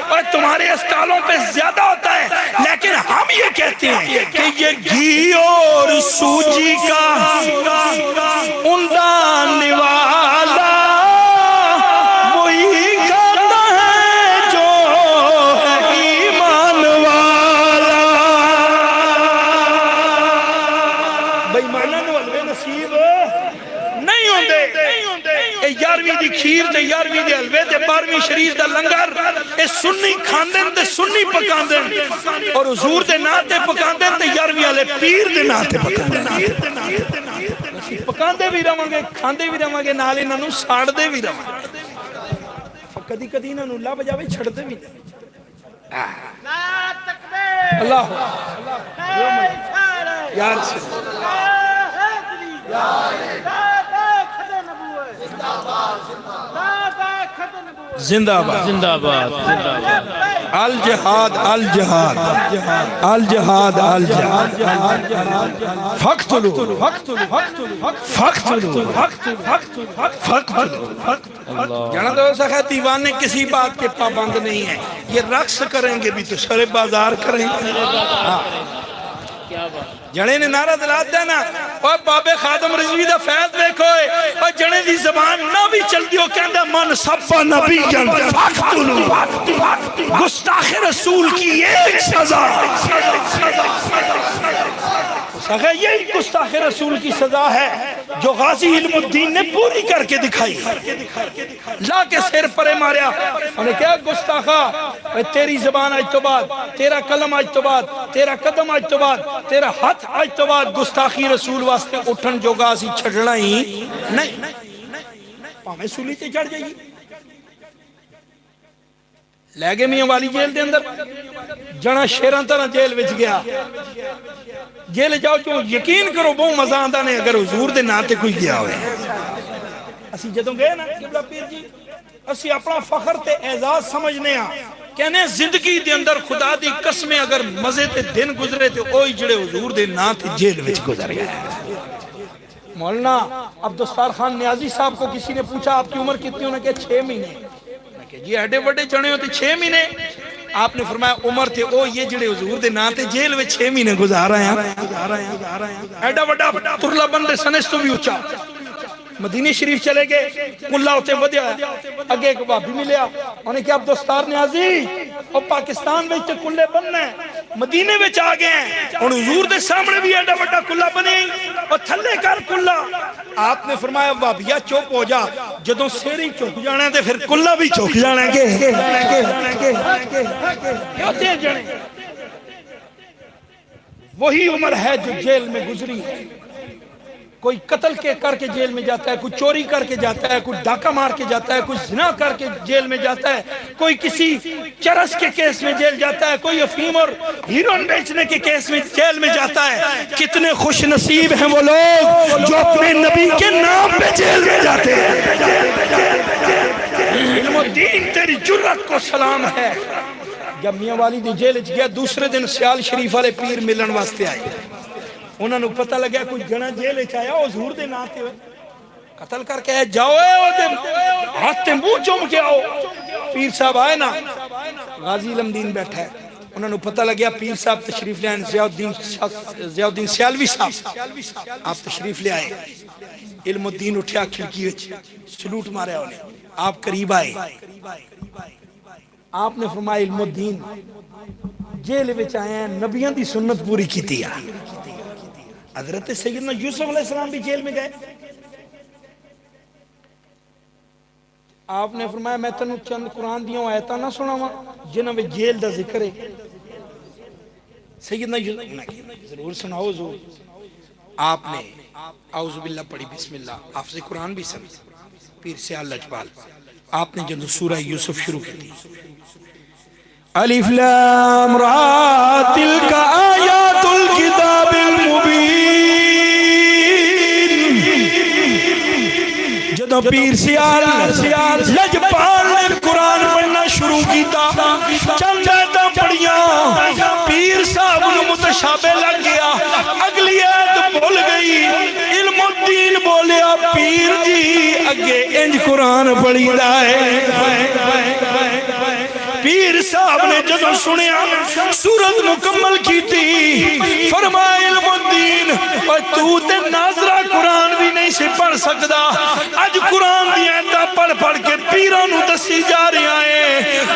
اور تمہارے اسٹالوں پہ زیادہ ہوتا ہے, لیکن ہم یہ کہتے ہیں کہ یہ گھی اور سوجی کا اندان والا نصیب نہیں ہوندے اے 11ویں دی کھیر تے 11ویں دے حلوے تے 12ویں شریف دا لنگر اے سنی کھاندن تے سنی پکاندن اور حضور دے نام تے پکاندن تے 11ویں والے پیر دے نام تے پکاندن پکاندے بھی رہاں گے کھاندے بھی رہاں گے نال انہاں نوں ساڑدے بھی رہاں گے کدی کدی انہاں نوں اللہ بجاوے چھڑدے بھی اللہ یا رسول زندہ باد زندہ باد زندہ باد الجہاد الجہاد الجہاد الجہاد فقتلوا جانا تو سکھا دیوان نے کسی بات کے پابند نہیں ہے یہ رقص کریں گے بھی تو سر بازار کریں گے جنے نے نعرہ دلات دینا اور بابے خادم رضوی دا فیض دیکھو اور جنے دی زبان نہ بھی چل دیو کہندہ من سبا نبی جن فاقتلو گستاخ رسول کی ایک سزا سخے یہی گستاخ رسول کی سزا ہے جو غازی علم الدین نے پوری کر کے دکھائی لا کے سر پرے ماریا انہیں کہا گستاخا تیری زبان آج تو بعد تیرا قلم آج تو بعد تیرا قدم آج تو بعد تیرا ہاتھ آج تو بعد گستاخی رسول واسطے اٹھن جو غازی چھڑنا ہی نہیں پاہمیں سولی تے چڑھ جائیے لے گئے میاں والی جیل دے اندر جنا شیران طرح جیل وچ گیا جیل جاؤ جو یقین کرو بہت مزہ آندہ نے اگر حضور دے ناتے کوئی گیا ہوئے اسی جدوں گئے نا قبلہ پیر جی اسی اپنا فخر تے اعزاز سمجھنے ہاں کہنے زندگی دے اندر خدا دی قسمیں اگر مزے تے دن گزرے تے اوہی جڑے حضور دے ناتے جیل وچ گزر گئے مولانا عبدالستار خان نیازی صاحب کو کسی نے پوچھا آپ کی عمر کتنی ہونا کہ 6 مہینے جی ایڈے وڈے چنے ہوتے 6 مہینے آپ نے فرمایا عمر تھے او یہ جڑے حضور دے نا تے جیل میں 6 مہینے گزار رہے ہیں ایڈا وڈا ترلا بندے سنس تو بھی اچھا مدینہ شریف چلے گئے کلہ ہوتے ودیا اگے ایک بابی ملیا انہیں کہا عبدالستار نیازی اور پاکستان میں تے کلے بننا ہے مدینے میں چاہ گئے ہیں اور حضور دے سامنے بھی ایڈا وڈا کلہ بنے اور تھلے کر کلہ آپ نے فرمایا بابیا چوپ ہو جا جدوں سیری چوک جانا ہے تے پھر کلہ بھی چوک جانا ہے وہی عمر ہے جو جیل میں گزری ہے کوئی قتل کے کر کے جیل میں جاتا ہے کوئی چوری کر کے جاتا ہے کوئی ڈاکہ مار کے جاتا ہے کوئی زنا کر کے جیل میں جاتا ہے کوئی کسی چرس کے کیس میں جیل جاتا ہے کوئی افیم اور ہیروئن بیچنے کے کیس میں جیل میں جاتا ہے کتنے خوش نصیب ہیں وہ لوگ جو اپنے نبی کے نام پہ جیل میں جاتے ہیں علم الدین تیری جرت کو سلام ہے جب میاں والی دی جیل گیا دوسرے دن سیال شریف والے پیر ملن واسطے آئے انہوں نے پتہ لگا کوئی جنہ جیل آیا حضور دے ناتے ہوئے قتل کر کے جاؤ ہاتھ تے منہ چوم کے آؤ پیر صاحب آئے نا غازی علمدین بیٹھا ہے انہوں نے پتہ لگیا پیر صاحب تشریف لے آئے ضیاء الدین سیالوی صاحب آپ تشریف لے آئے علم الدین اٹھیا کھڑکی وچ سلوٹ مارے انہیں آپ قریب آئے آپ نے فرمایا علم الدین جیل وچ آئے ہیں نبیان دی سنت پوری کی تھی حضرت سیدنا یوسف علیہ السلام بھی جیل میں گئے آپ نے فرمایا میں تنو چند قرآن دیوں آیتاں نہ سنا ہوا جنہوں میں جیل دا ذکر ہے سیدنا یوسف ضرور سناؤ حضور آپ نے اعوذ باللہ پڑھی بسم اللہ حافظ قرآن بھی سمجھ پیر سیال لجبال آپ نے جنہوں سورہ یوسف شروع کی تھی الف لام را تلک آیات الکتاب المبین جدو پیر سیال لجبال نے قرآن پڑھنا شروع کیتا چند آیتاں پڑھیاں پیر صاحب نے متشابہ لگ گیا اگلی آیت بول گئی علم الدین بولیا پیر جی اگے انج قرآن پڑھی دائے پیر صاحب نے جدو سنیا سورت مکمل کی تھی فرمایا علم الدین اور تو تے ناظرہ قرآن بھی نہیں سے پڑھ سکتا آج قرآن دی آیتاں پڑھ پڑھ کے پیرانو دسی جا رہے آئے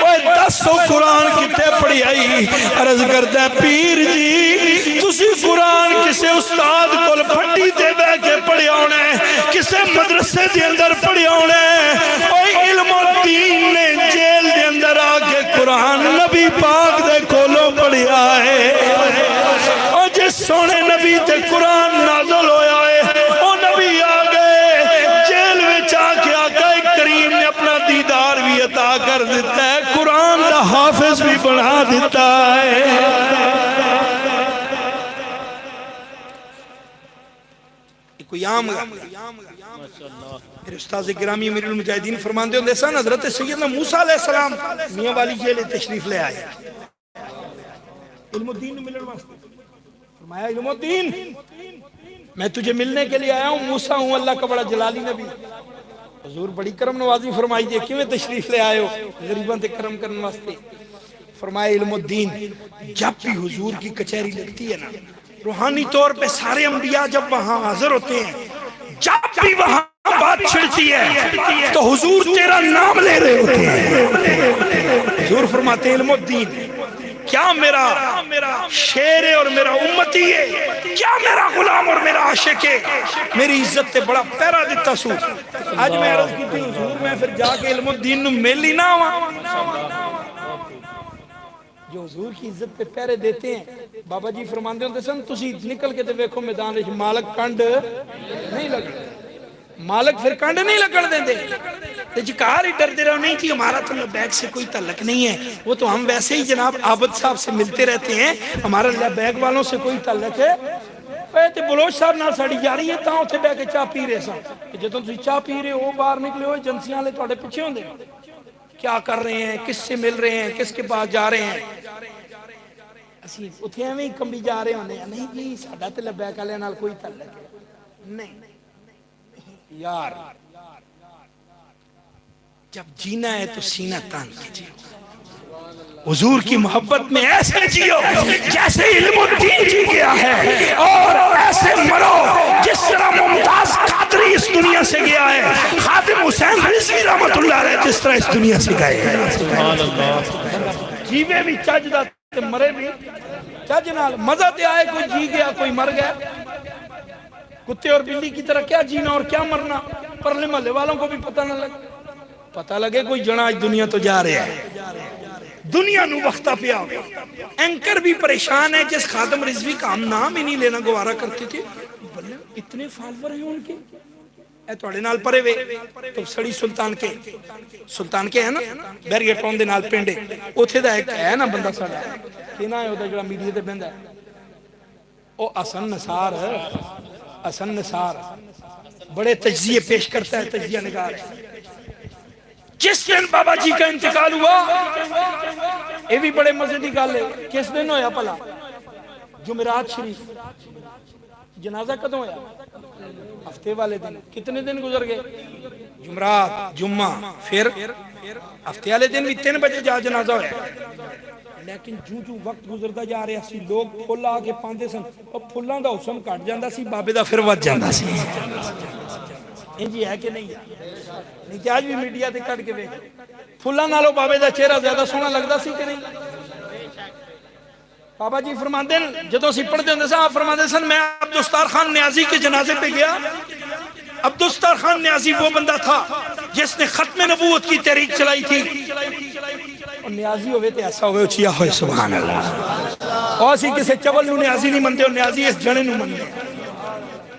اور 10 قرآن کتے پڑھی آئی عرض کرتا ہے پیر جی تسی قرآن کسے استاد کول پھٹی دے بے کے مدرسے دے اندر پڑھیا ہونا ہے، اوہ علم و دین نے جیل دے اندر آکے قرآن نبی پاک دے کولوں پڑھیا ہے، اور جس سونے نبی تے قرآن نازل ہویا ہے وہ نبی آگئے جیل میں چاکے آقا کریم نے اپنا دیدار بھی عطا کر دیتا ہے، قرآن دا حافظ بھی بنا دیتا ہے۔ کوئی عام میرے استاذ گرامی امیر المجاہدین فرماندے ہوں دیسان حضرت سیدنا موسیٰ علیہ السلام میاں والی جیل تشریف لے آئے، علم الدین ملن واسطے فرمایا علم الدین میں تجھے ملنے کے لیے آیا ہوں، موسیٰ ہوں اللہ کا بڑا جلالی نبی۔ حضور بڑی کرم نوازی فرمائی دیئے کیوں تشریف لے آئے ہو؟ غریبان تے کرم کرنے واسطے۔ فرمایا علم الدین جب بھی حضور کی کچہری لگتی ہے نا، روحانی طور پہ سارے انبیاء جب وہاں حاضر ہوتے ہیں، جب بھی وہاں بات چھڑتی ہے تو حضور تیرا نام لے رہے ہوتے ہیں۔ حضور فرماتے علم الدین کیا میرا شیر ہے اور میرا امتی ہے، کیا میرا غلام اور میرا عاشق ہے، میری عزت تے بڑا پیرا دیتا سو۔ آج میں عرض کی تھی حضور میں پھر جا کے علم الدین نو میلی نہ ہوا، جو حضور کی عزت پہ پیرے دیتے ہیں۔ بابا جی فرماندے ہوندے سن تسی نکل کے تے ویکھو میدان وچ مالک کنڈ نہیں لگے، مالک پھر کنڈ نہیں لگن دیندے تے جکار ہی ڈر دے رہو نہیں جی ہمارا تو لبیک سے کوئی تعلق نہیں ہے، وہ تو ہم ویسے ہی جناب عابد صاحب سے ملتے رہتے ہیں، ہمارا لبیک والوں سے کوئی تعلق ہے۔ تے بلوچ صاحب نہ ساڑی جاری ہے تاں اتھے بے کے چاہ پی رہے سن، جدوں تسی چاہ پی رہے ہو باہر نکلے ہو ایجنسیاں لے تواڈے پیچھے ہوندے کیا کر رہے ہیں، کس سے مل رہے ہیں، کس کے پاس جا رہے ہیں۔ اسی اتھے ہمیں کمبی جا رہے ہونے ہیں، نہیں جی ساڈا تے لبیک والے نال کوئی تعلق ہے نہیں یار، جب جینا ہے تو سینہ تان کیجئے، حضور کی محبت میں ایسے جیو جیسے علم الدین جی گیا ہے، اور ایسے مرو جس طرح ممتاز قادری اس دنیا سے گیا ہے، خادم حسین رضوی رحمت اللہ علیہ جس طرح اس دنیا سے گئے ہیں۔ جیوے بھی چج دا تے مرے بھی چج نال، مزہ تے آئے کوئی جی گیا کوئی مر گیا، کتے اور بلی کی طرح کیا جینا اور کیا مرنا، پرلے محلے والوں کو بھی پتہ نہ لگے، پتہ لگے کوئی جنا آج دنیا تو جا رہے ہیں، دنیا نو وقتہ پیا ہو۔ اینکر بھی پریشان ہے جس خادم رضوی کا ہم نام ہی نہیں لینا گوارا کرتے تھے، بلے اتنے فالور ہیں ان کے، اے توڑے نال پرے وے تو سڑی سلطان کے ہے نا بیرگے ٹون دے نال پینڈے اتھے دا ایک ہے نا بندہ ساڑا کینا ہے ہوتا جڑا میڈیا تے بندہ ہے او حسن نثار بڑے تجزیے پیش کرتا ہے، تجزیہ نگار ہے۔ جس دن بابا جی کا انتقال ہوا یہ بھی بڑے مزے دی گل ہے، کس دن ہویا پلا؟ جمعرات شریف، جنازہ کدوں ہویا؟ ہفتے والے دن۔ کتنے دن گزر گئے؟ جمعرات، جمعہ، پھر ہفتے والے دن بھی 3 بجے جا جنازہ ہویا، لیکن جو وقت گزردا جا رہا سی لوگ پھول آ کے پاندے سن، اور پھولاں دا حسن گھٹ جاندا سی، بابے دا پھر ود جاندا سی۔ انجی ہے کہ نہیں تے آج بھی میڈیا تے کٹ کے ویکھ پھولاں نالوں بابے دا چہرہ زیادہ سونا لگدا سی کہ نہیں؟ بابا جی فرماندے جدوں سی پڑھدے ہوندے سن، آپ فرماندے سن میں عبدالستار خان نیازی کے جنازے پہ گیا۔ عبدالستار خان نیازی وہ بندہ تھا جس نے ختم نبوت کی تحریک چلائی تھی، اور نیازی ہوئے تے ایسا ہوئے اچھیا ہوئے سبحان اللہ، اور اسی کسے چول نو نیازی نہیں مندے، اور نیازی اس جنے نو مندے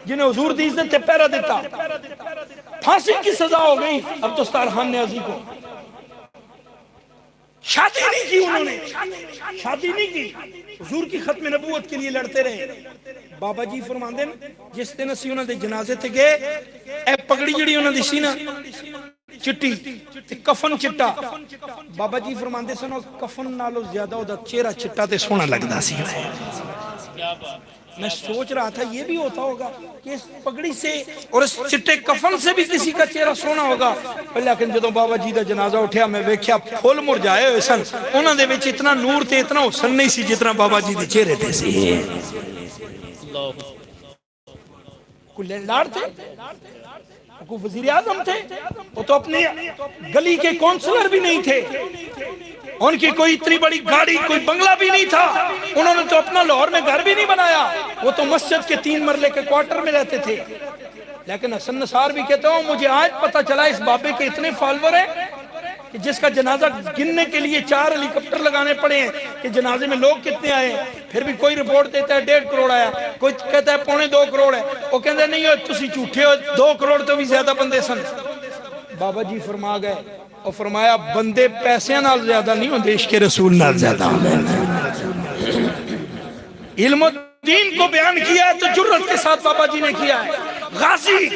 جنہیں حضور دی عزت تے پیرا دیتا۔ پھانسی کی سزا ہو گئی عبدالستار خان نیازی کو، شادی نہیں کی انہوں نے، شادی نہیں کی، حضور کی ختم نبوت کے لیے لڑتے رہے۔ بابا جی فرماندے جس دن اسی انہوں نے جنازے تے گئے، اے پگڑی جڑی انہوں نے سی نا چٹی تے کفن چٹا، بابا جی فرماندے سنو کفن نالو زیادہ ہوتا چہرہ چٹا تے سونا لگدا سی۔ میں سوچ رہا تھا یہ بھی ہوتا ہوگا کہ اس پگڑی سے اور اس چٹے کفن سے بھی کسی کا چہرہ سونا ہوگا، لیکن جدوں بابا جی دا جنازہ اٹھیا میں ویکھیا پھول مرجائے ہوئے سن، انہاں دے وچ اتنا نور تے اتنا حسن نہیں سی جتنا بابا جی دے چہرے تے سی۔ کوئی لینڈ تھے، کوئی وزیر اعظم تھے، وہ تو اپنی گلی کے کونسلر بھی نہیں تھے، ان کی کوئی اتنی بڑی گاڑی کوئی بنگلہ بھی نہیں تھا، انہوں نے تو اپنا لاہور میں گھر بھی نہیں بنایا، وہ تو مسجد کے 3 مرلے کے کوارٹر میں رہتے تھے۔ لیکن حسن نثار بھی کہتا ہوں مجھے آج پتہ چلا اس بابے کے اتنے فالور ہیں کہ جس کا جنازہ گننے کے لیے 4 ہیلی کاپٹر لگانے پڑے ہیں کہ جنازے میں لوگ کتنے آئے ہیں. پھر بھی کوئی رپورٹ دیتا ہے 1.5 کروڑ آیا, کوئی کہتا ہے 2.25 کروڑ ہے, وہ کہتے ہیں نہیں ہو تسی جھوٹے ہو, 2 کروڑ تو بھی زیادہ بندے سن. بابا جی فرما گئے اور فرمایا بندے پیسے نال زیادہ نہیں ہوندے, عشق رسول نال زیادہ ہوندے. علم و دین کو بیان کیا ہے تو جرت کے ساتھ بابا جی نے کیا ہے. غازی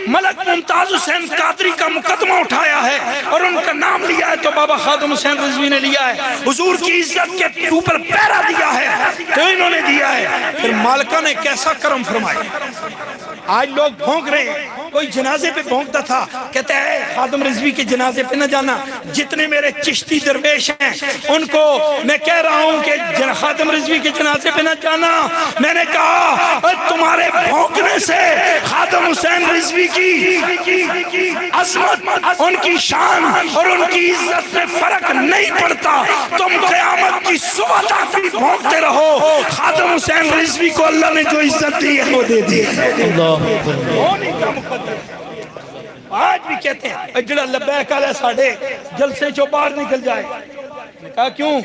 ملک ممتاز حسین قادری کا مقدمہ اٹھایا ہے اور ان کا نام لیا ہے تو بابا خادم حسین رضوی نے لیا ہے. حضور کی عزت کے اوپر پیرا دیا ہے تو انہوں نے دیا ہے. پھر مالکہ نے کیسا کرم فرمایا. آج لوگ بھونک رہے ہیں, کوئی جنازے پہ بھونکتا تھا کہتا ہے خادم رضوی کے جنازے پہ نہ جانا. جتنے میرے چشتی درویش ہیں ان کو میں کہہ رہا ہوں کہ خادم رضوی کے جنازے پہ نہ جانا. میں نے کہا تمہارے بھونکنے سے خادم حسین رضوی کی عظمت, ان کی شان اور ان کی عزت میں فرق نہیں پڑتا. تم قیامت کی صبح تک بھی بھونکتے رہو. خادم حسین رضوی کو اللہ نے جو عزت دی ہے وہ دے دی. آج بھی کہتے ہیں جڑا لبیک علیہ ساڑھے جلسے چو باہر نکل جائے. میں کہا کیوں؟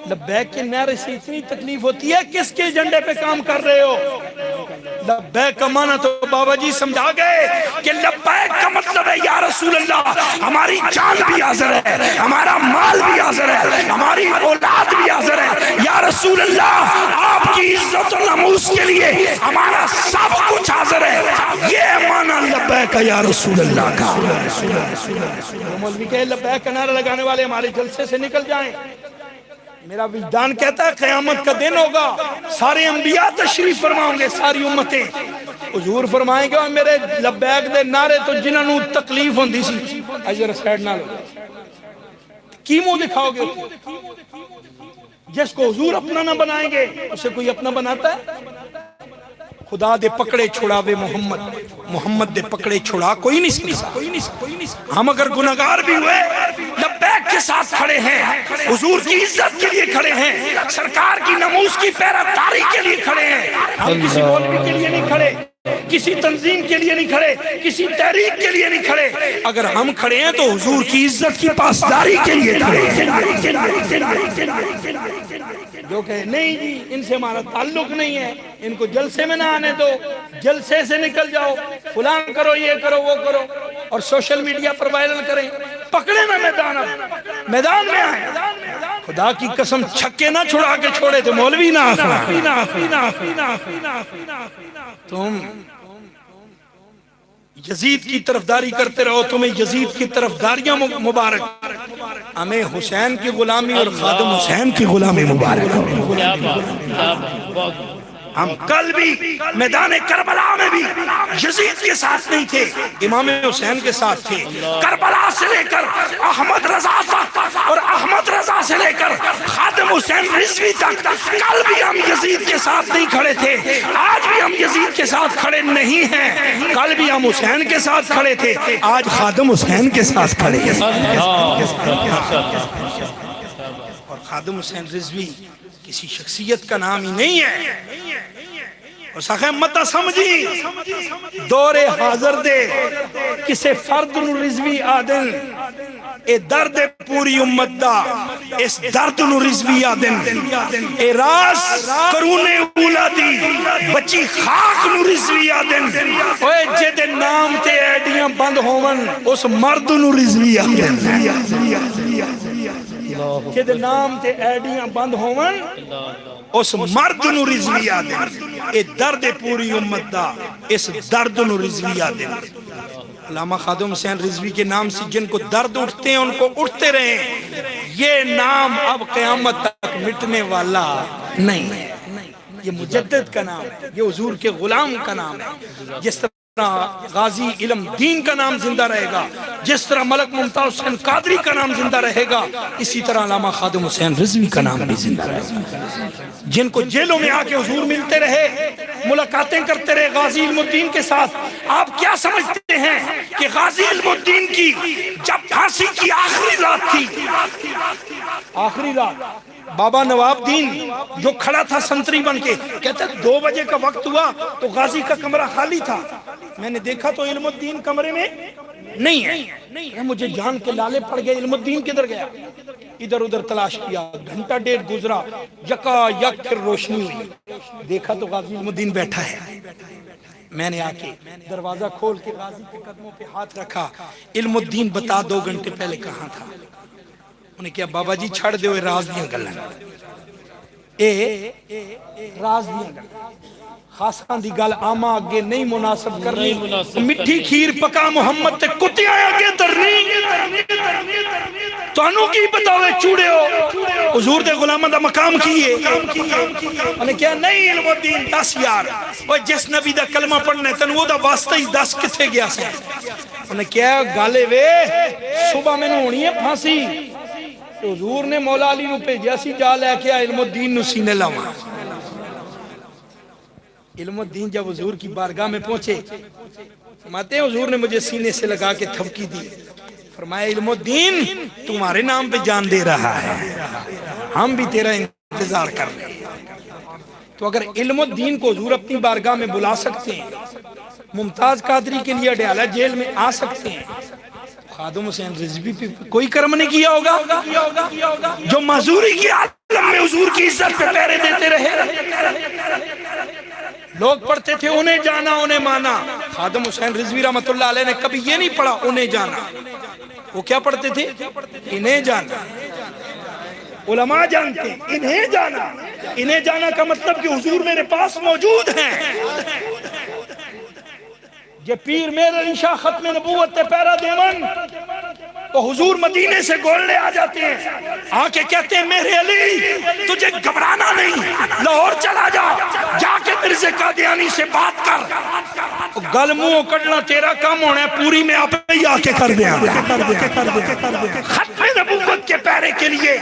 لبیک کے نعرے سے اتنی تکلیف ہوتی ہے, کس کے ایجنڈے پہ کام کر رہے ہو؟ لبیک کا معنی تو بابا جی سمجھا گئے کہ لبیک کا مطلب ہے یا رسول اللہ ہماری جان بھی حاضر ہے, ہمارا مال بھی حاضر ہے, ہماری اولاد بھی حاضر ہے. یا رسول اللہ آپ کی عزت و ناموس کے لیے ہمارا سب کچھ حاضر ہے. یہ معنی لبیک یا رسول اللہ کا. مولوی کہ لبیک کا نعرہ لگانے والے ہمارے جلسے سے نکل جائیں. میرا وجدان کہتا ہے قیامت کا دن ہوگا, سارے انبیاء تشریف فرماؤں گے, ساری امتیں. حضور فرمائیں گے میرے لبیک دے نعرے تو جنہاں نو تکلیف ہوندی سی اجر سیڈ نہ لو کی منہ دکھاؤ گے. جس کو حضور اپنا نہ بنائیں گے اسے کوئی اپنا بناتا ہے؟ خدا دے پکڑے چھڑاوے محمد دے پکڑے چھڑا کوئی نہیں سکتا. ہم اگر گناہگار بھی ہوئے لبیک کے ساتھ کھڑے ہیں, حضور کی عزت کے لیے کھڑے ہیں, سرکار کی ناموس کی پیراداری کے لیے کھڑے ہیں. ہم کسی مولوی کے لیے نہیں کھڑے, کسی تنظیم کے لیے نہیں کھڑے, کسی تحریک کے لیے نہیں کھڑے. اگر ہم کھڑے ہیں تو حضور کی عزت کی پاسداری کے لیے کھڑے ہیں. جو کہ نہیں جی ان سے ہمارا تعلق نہیں ہے, ان کو جلسے میں نہ آنے دو, جلسے سے نکل جاؤ, فلان کرو, یہ کرو, وہ کرو, اور سوشل میڈیا پر وائرل کریں. پکڑے نہ میدان میں آئیں. خدا کی قسم چھکے نہ چھڑا کے چھوڑے تو مولوی نہ تم یزید کی طرفداری کرتے رہو, تمہیں یزید کی طرفداریاں مبارک, ہمیں حسین کی غلامی اور خادم حسین کی غلامی مبارک. ہم کل بھی میدان کربلا میں بھی یزید کے ساتھ نہیں تھے, امام حسین کے ساتھ تھے. کربلا سے لے کر احمد رضا تک اور احمد رضا سے لے کر خادم حسین رضوی تک کل بھی ہم یزید کے ساتھ نہیں کھڑے تھے, آج بھی ہم یزید کے ساتھ کھڑے نہیں ہیں. کل بھی ہم حسین کے ساتھ کھڑے تھے, آج خادم حسین کے ساتھ کھڑے ہیں. اور خادم حسین رضوی کسی شخصیت کا نام ہی نہیں ہے. اور ساخے متا سمجھی دور حاضر دے کسے فرد نو رضوی آدن, اے درد پوری امت دا اس درد نو رضوی آدن. اے راس کرونے اولا دی بچی خاک نو رضوی آدن. اوے جے نام تے ایڈیاں بند ہوون اس مرد نو رضوی آدن. جے نام تے ایڈیاں بند ہوون اس مرد نو رضوی آدن. اے درد پوری امت دا اس درد نو رضوی آدن. علامہ خادم حسین رضوی کے نام سے جن کو درد اٹھتے ہیں ان کو اٹھتے رہیں. یہ نام اب قیامت تک مٹنے والا نہیں ہے. یہ مجدد کا نام ہے, یہ حضور کے غلام کا نام ہے. جس طرح غازی علم دین کا نام زندہ رہے گا, جس طرح ملک ممتاز حسین قادری کا نام زندہ رہے گا، اسی طرح علامہ خادم حسین رضوی کا نام بھی زندہ رہے گا، جن کو جیلوں میں آ کے حضور ملتے رہے، ملاقاتیں کرتے رہے غازی علم الدین کے ساتھ۔ آپ کیا سمجھتے ہیں کہ غازی علم الدین کی جب پھانسی کی آخری رات تھی، آخری رات، بابا نواب دین جو کھڑا تھا سنتری بن کے، کہتے 2 بجے کا وقت ہوا تو غازی کا کمرہ خالی تھا، میں نے دیکھا تو علم الدین کمرے میں نہیں ہے، مجھے جان کے لالے پڑ گئے، علم الدین کدھر گیا؟ ادھر ادھر تلاش کیا، گھنٹہ 1.5 گزرا، یکا یک پھر روشنی ہوئی، دیکھا تو غازی علم الدین بیٹھا ہے۔ میں نے آ کے دروازہ کھول کے غازی کے قدموں پہ ہاتھ رکھا، علم الدین بتا 2 گھنٹے پہلے کہاں تھا؟ انہیں کیا بابا جی چھڑ دے ہوئے راز دیاں گلن، راز دیاں گلن، خاصان دی گل آما آگے نہیں مناسب کرنی، مٹھی کھیر پکا محمد تے کتی آیا کے درنی، تو انہوں کی بتاوے چوڑے ہو حضور دے غلامہ دا مقام کیے؟ انہیں کیا نہیں علم الدین 10 یار، وہ جس نبی دا کلمہ پڑھنے تنوہ دا واسطہ ہی 10 کتھے گیا سے؟ انہیں کیا گالے وے صبح میں نے ہونی ہے پھانسی، حضور نے مولا علی نو بھیجیا سی جا لے کے علم الدین نو سینے لاواں۔ علم الدین جب حضور کی بارگاہ میں پہنچے، فرماتے ہیں حضور نے مجھے سینے سے لگا کے تھپکی دی، فرمایا علم الدین تمہارے نام پہ جان دے رہا ہے، ہم بھی تیرا انتظار کر رہے ہیں۔ تو اگر علم الدین کو حضور اپنی بارگاہ میں بلا سکتے ہیں، ممتاز قادری کے لیے اڈیالہ جیل میں آ سکتے ہیں، خادم حسین رضوی پہ کوئی کرم نہیں کیا ہوگا جو معذوری کی عالم میں حضور کی عزت پہ پیرے دیتے رہے؟ لوگ پڑھتے تھے انہیں جانا انہیں مانا، خادم حسین رضوی رحمت اللہ علیہ نے کبھی یہ نہیں پڑھا انہیں جانا، وہ کیا پڑھتے تھے؟ انہیں جانا۔ علماء جانتے انہیں جانا، انہیں جانا کا مطلب کہ حضور میرے پاس موجود ہیں۔ یہ پیر میرے انشاء ختم نبوت پیرا دیمن تو حضور مدینے سے گولنے آ جاتے ہیں، آ کے کہتے ہیں میرے علی تجھے گھبرانا نہیں، لاہور چلا جا، جا کے مرزا قادیانی سے بات کر، گل منہ کڑنا تیرا کام ہونا ہے، پوری میں آپ ہی آ کے کر دیا۔ ختم نبوت کے پیرے کے لیے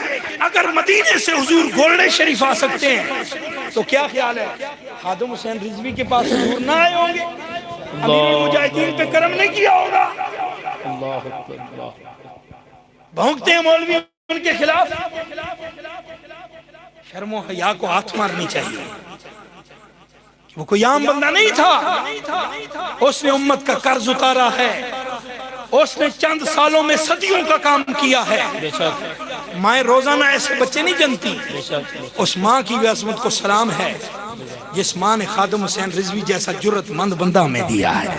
اگر مدینے سے حضور گولنے شریف آ سکتے ہیں تو کیا خیال ہے خادم حسین رضوی کے پاس حضور نہ آئے ہوں گے؟ امیر المجاہدین پہ کرم نہیں کیا ہوگا؟ بھونکتے ہیں مولوی ان کے خلاف، شرم و حیا کو ہاتھ مارنی چاہیے۔ وہ کوئی عام بندہ نہیں تھا، اس نے امت کا قرض اتارا ہے، اس نے چند سالوں میں صدیوں کا کام کیا ہے۔ مائیں روزانہ ایسے بچے نہیں جنتی، اس ماں کی بھی عظمت کو سلام ہے جس ماں نے خادم حسین رضوی جیسا جرت مند بندہ میں دیا ہے۔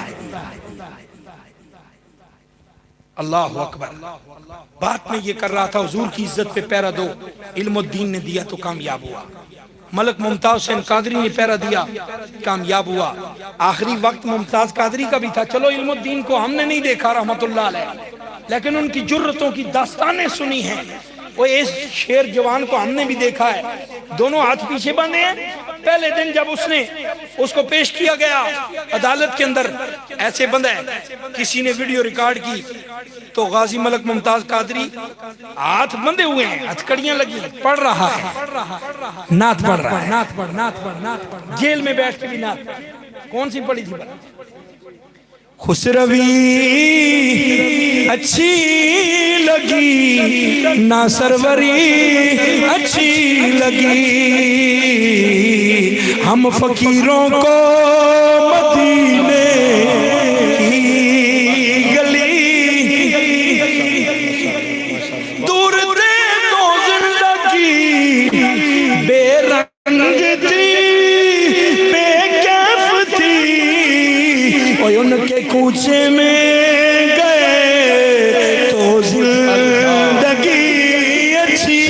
اللہ اکبر۔ بات میں یہ کر رہا تھا حضور کی عزت پہ پیرا دو، علم الدین نے دیا تو کامیاب ہوا، ملک ممتاز حسین قادری نے پیرا دیا کامیاب ہوا، آخری وقت ممتاز قادری کا بھی تھا، چلو علم الدین کو ہم نے نہیں دیکھا رحمت اللہ علیہ، لیکن ان کی جرتوں کی داستانیں سنی ہیں، وہ اس شیر جوان کو ہم نے بھی دیکھا ہے، دونوں ہاتھ پیچھے باندھے ہیں۔ پہلے دن جب اس کو پیش کیا گیا عدالت کے اندر، ایسے بندہ ہے، کسی نے ویڈیو ریکارڈ کی تو غازی ملک ممتاز قادری ہاتھ بندھے ہوئے ہیں، ہتھکڑیاں لگی، پڑھ رہا ہے، نعت پڑھ رہا ہے، جیل میں بیٹھ کے بھی نعت۔ کون سی پڑھی تھی؟ خسروی اچھی لگی نا سروری اچھی لگی، ہم فقیروں کو مدینے کی گلی، دور دے تو زندگی بے رنگ تھی بے کیف تھی، اور ان کے کوچے میں گئے تو زندگی اچھی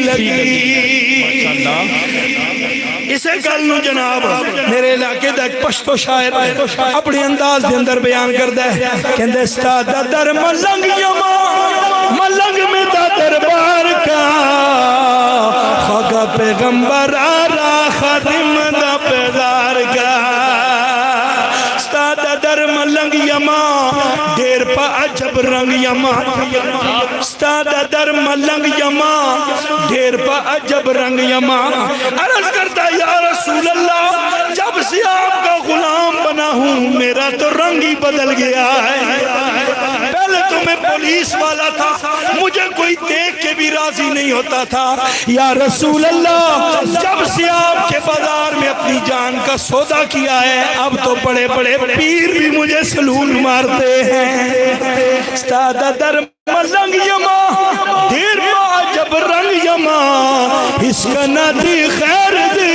لگی۔ اسے گلنو جناب میرے علاقے دا ایک پشتو شاعر اپنے انداز دے اندر بیان کردہ ہے، کہندے استادہ در ملنگ یما ملنگ میں دا دربار کا، خاکہ پیغمبر آرہ خادم دا پیغار کا، استادہ در ملنگ یما دیر پا عجب رنگ یما استاد در ملنگ یما ڈھیر پا عجب رنگ یما عرض کرتا یا رسول اللہ جب سے آپ کا غلام بنا ہوں میرا تو رنگ ہی بدل گیا ہے پہلے تو میں پولیس والا تھا مجھے کوئی دیکھ کے بھی راضی نہیں ہوتا تھا یا رسول اللہ جب سے آپ کے بازار میں اپنی جان کا سودا کیا ہے اب تو بڑے بڑے پیر بھی مجھے سلول مارتے ہیں استاد در ملنگ یما دیر ما جب رنگ یما اس کا ندی خیر دی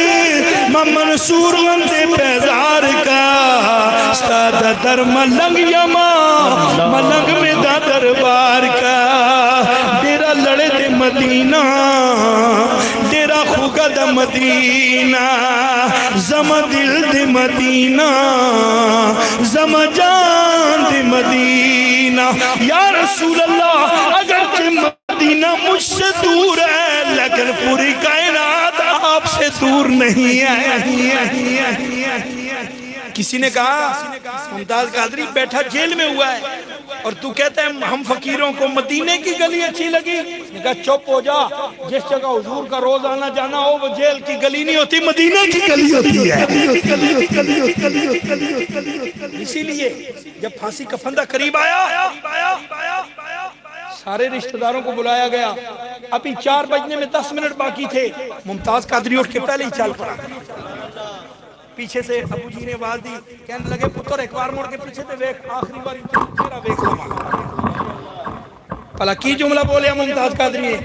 میں منصور وندے پیزار کا استاد در ملنگ یما ملنگ میں دا دربار کا ڈیرا لڑے دے مدینہ ڈیرا خوگا دا مدینہ زم دل دے مدینہ زم جان دے مدینہ یا رسول اللہ اگرچہ مدینہ مجھ سے دور ہے لیکن پوری کائنات آپ سے دور نہیں ہے کسی نے کہا ممتاز قادری بیٹھا جیل میں ہوا ہے اور تو کہتا ہے ہم فقیروں کو مدینے کی گلی اچھی لگی نے کہا چپ ہو جا جس جگہ حضور کا روز آنا جانا ہو وہ جیل کی گلی نہیں ہوتی مدینے کی گلی ہوتی ہے اسی لیے جب پھانسی کا پھندہ قریب آیا سارے رشتہ داروں کو بلایا گیا ابھی 4 بجنے میں 10 منٹ باقی تھے ممتاز قادری اٹھ کے پہلے ہی چل پڑا پیچھے سے ابو جی نے آواز دی کہنے لگے پتر ایک بار موڑ کے پیچھے تے ویکھ آخری بار تیرا ویکھ لما پہلا کی جملہ بولیا ممتاز قادری نے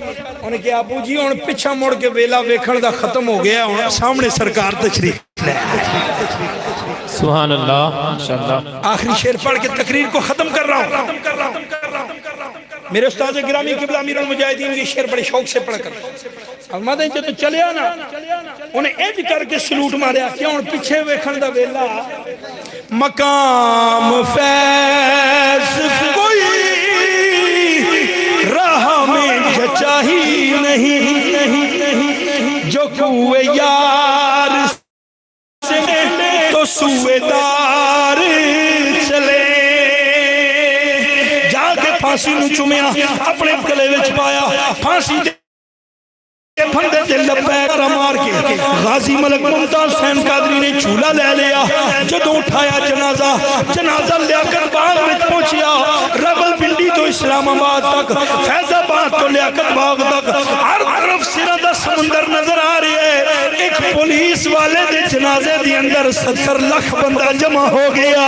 انہیں کہا ابو جی ہن پیچھا موڑ کے ویلا ویکھن دا ختم ہو گیا ہن سامنے سرکار تشریف لے سبحان اللہ انشاءاللہ آخری شعر پڑھ کے تقریر کو ختم کر رہا ہوں میرے استاد گرامی قبلہ امیر المجاہدین یہ شعر بڑے شوق سے پڑھ کر فرماتے ہیں جب تو چلے آنا انہیں ایج کر کے سلوٹ ماریا کیا ان پیچھے ویکھن دا ویلا مقام فیض کوئی راہ میں جچا ہی نہیں جو کوئے یار سے تو سوئے دار چلے جا کے پھانسی نو چومیا اپنے گلے وچ پایا پھانسی دے پھندے دے لبیک مار کے غازی ملک ممتاز حسین قادری نے چولہ لے لیا جدوں اٹھایا جنازہ لیا کر باغ میں پہنچیا ربل پنڈی تو اسلام آباد تک فیض آباد تو لیاقت باغ تک ہر طرف سرہ سمندر نظر آ رہی ہے ایک پولیس والے دے جنازے دی اندر 70 لاکھ بندہ جمع ہو گیا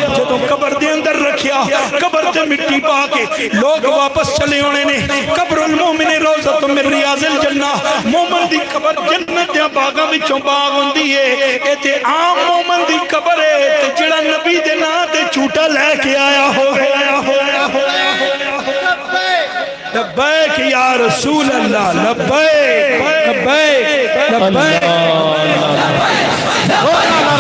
جدوں قبر دے اندر رکھیا قبر تے مٹی پا کے لوگ واپس چلے ہونے نے قبر المومن روزہ من ریاض الجنہ مومن دی قبر جنت دیا باغاں وچوں باغ ہوندی ہے اے تے عام مومن دی قبر ہے تے جڑا نبی دے نام تے جھوٹا لے کے آیا ہو لبیک یا رسول اللہ لبیک لبیک لبیک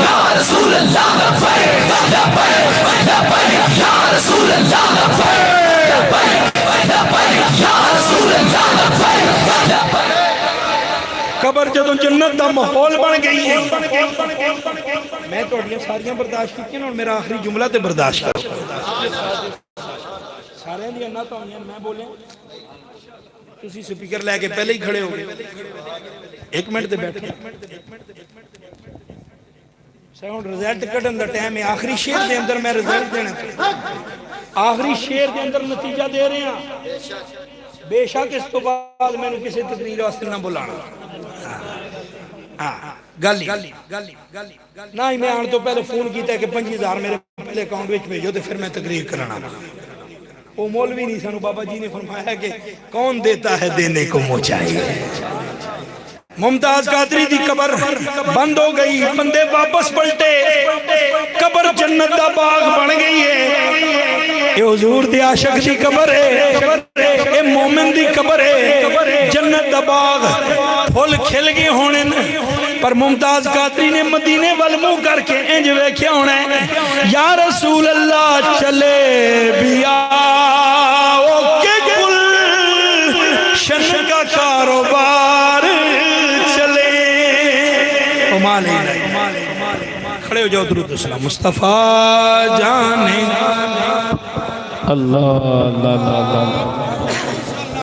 یا رسول اللہ لبیک لبیک لبیک یا رسول اللہ لبیک لبیک یا رسول اللہ لبیک قبر جدوں جنت دا ماحول بن گئی ہے میں تہاڈیاں ساریاں برداشت کیتیاں اور میرا آخری جملہ تے برداشت کرو سارے دی نہ تو میں بولیں تسی سپیکر لے کے پہلے ہی کھڑے ہو گئے 1 منٹ تے بیٹھے ساؤنڈ رزلٹ کڈن دا ٹائم ہے آخری شعر دے اندر میں رزلٹ دینا آخری شعر دے اندر نتیجہ دے رہے ہیں بے شک اس تو بعد میں نے کسی تقریر واسطے نہ بلانا گالی نہ ہی میں آن تو پہلے فون کیتا ہے کہ 5000 میرے پہلے اکاؤنٹ وچ بھیجو تے پھر میں تقریر کرنا وہ مولوی نہیں سنو بابا جی نے فرمایا کہ کون دیتا ہے دینے کو منہ چاہیے ممتاز قادری دی قبر بند ہو گئی بندے واپس پلٹے قبر جنت دا باغ بن گئی ہے یہ حضور دی عاشق دی قبر ہے اے مومن دی قبر ہے جنت دا باغ پھول کھل گئے ہونے پر ممتاز قادری نے مدینے والمو کر کے انج ویکھیا ہونا ہے یا رسول اللہ چلے بیا اوکے گل شن کا کاروبار چلے کھڑے ہو جاؤ درود و سلام مصطفیٰ جانے اللہ اللہ اللہ اللہ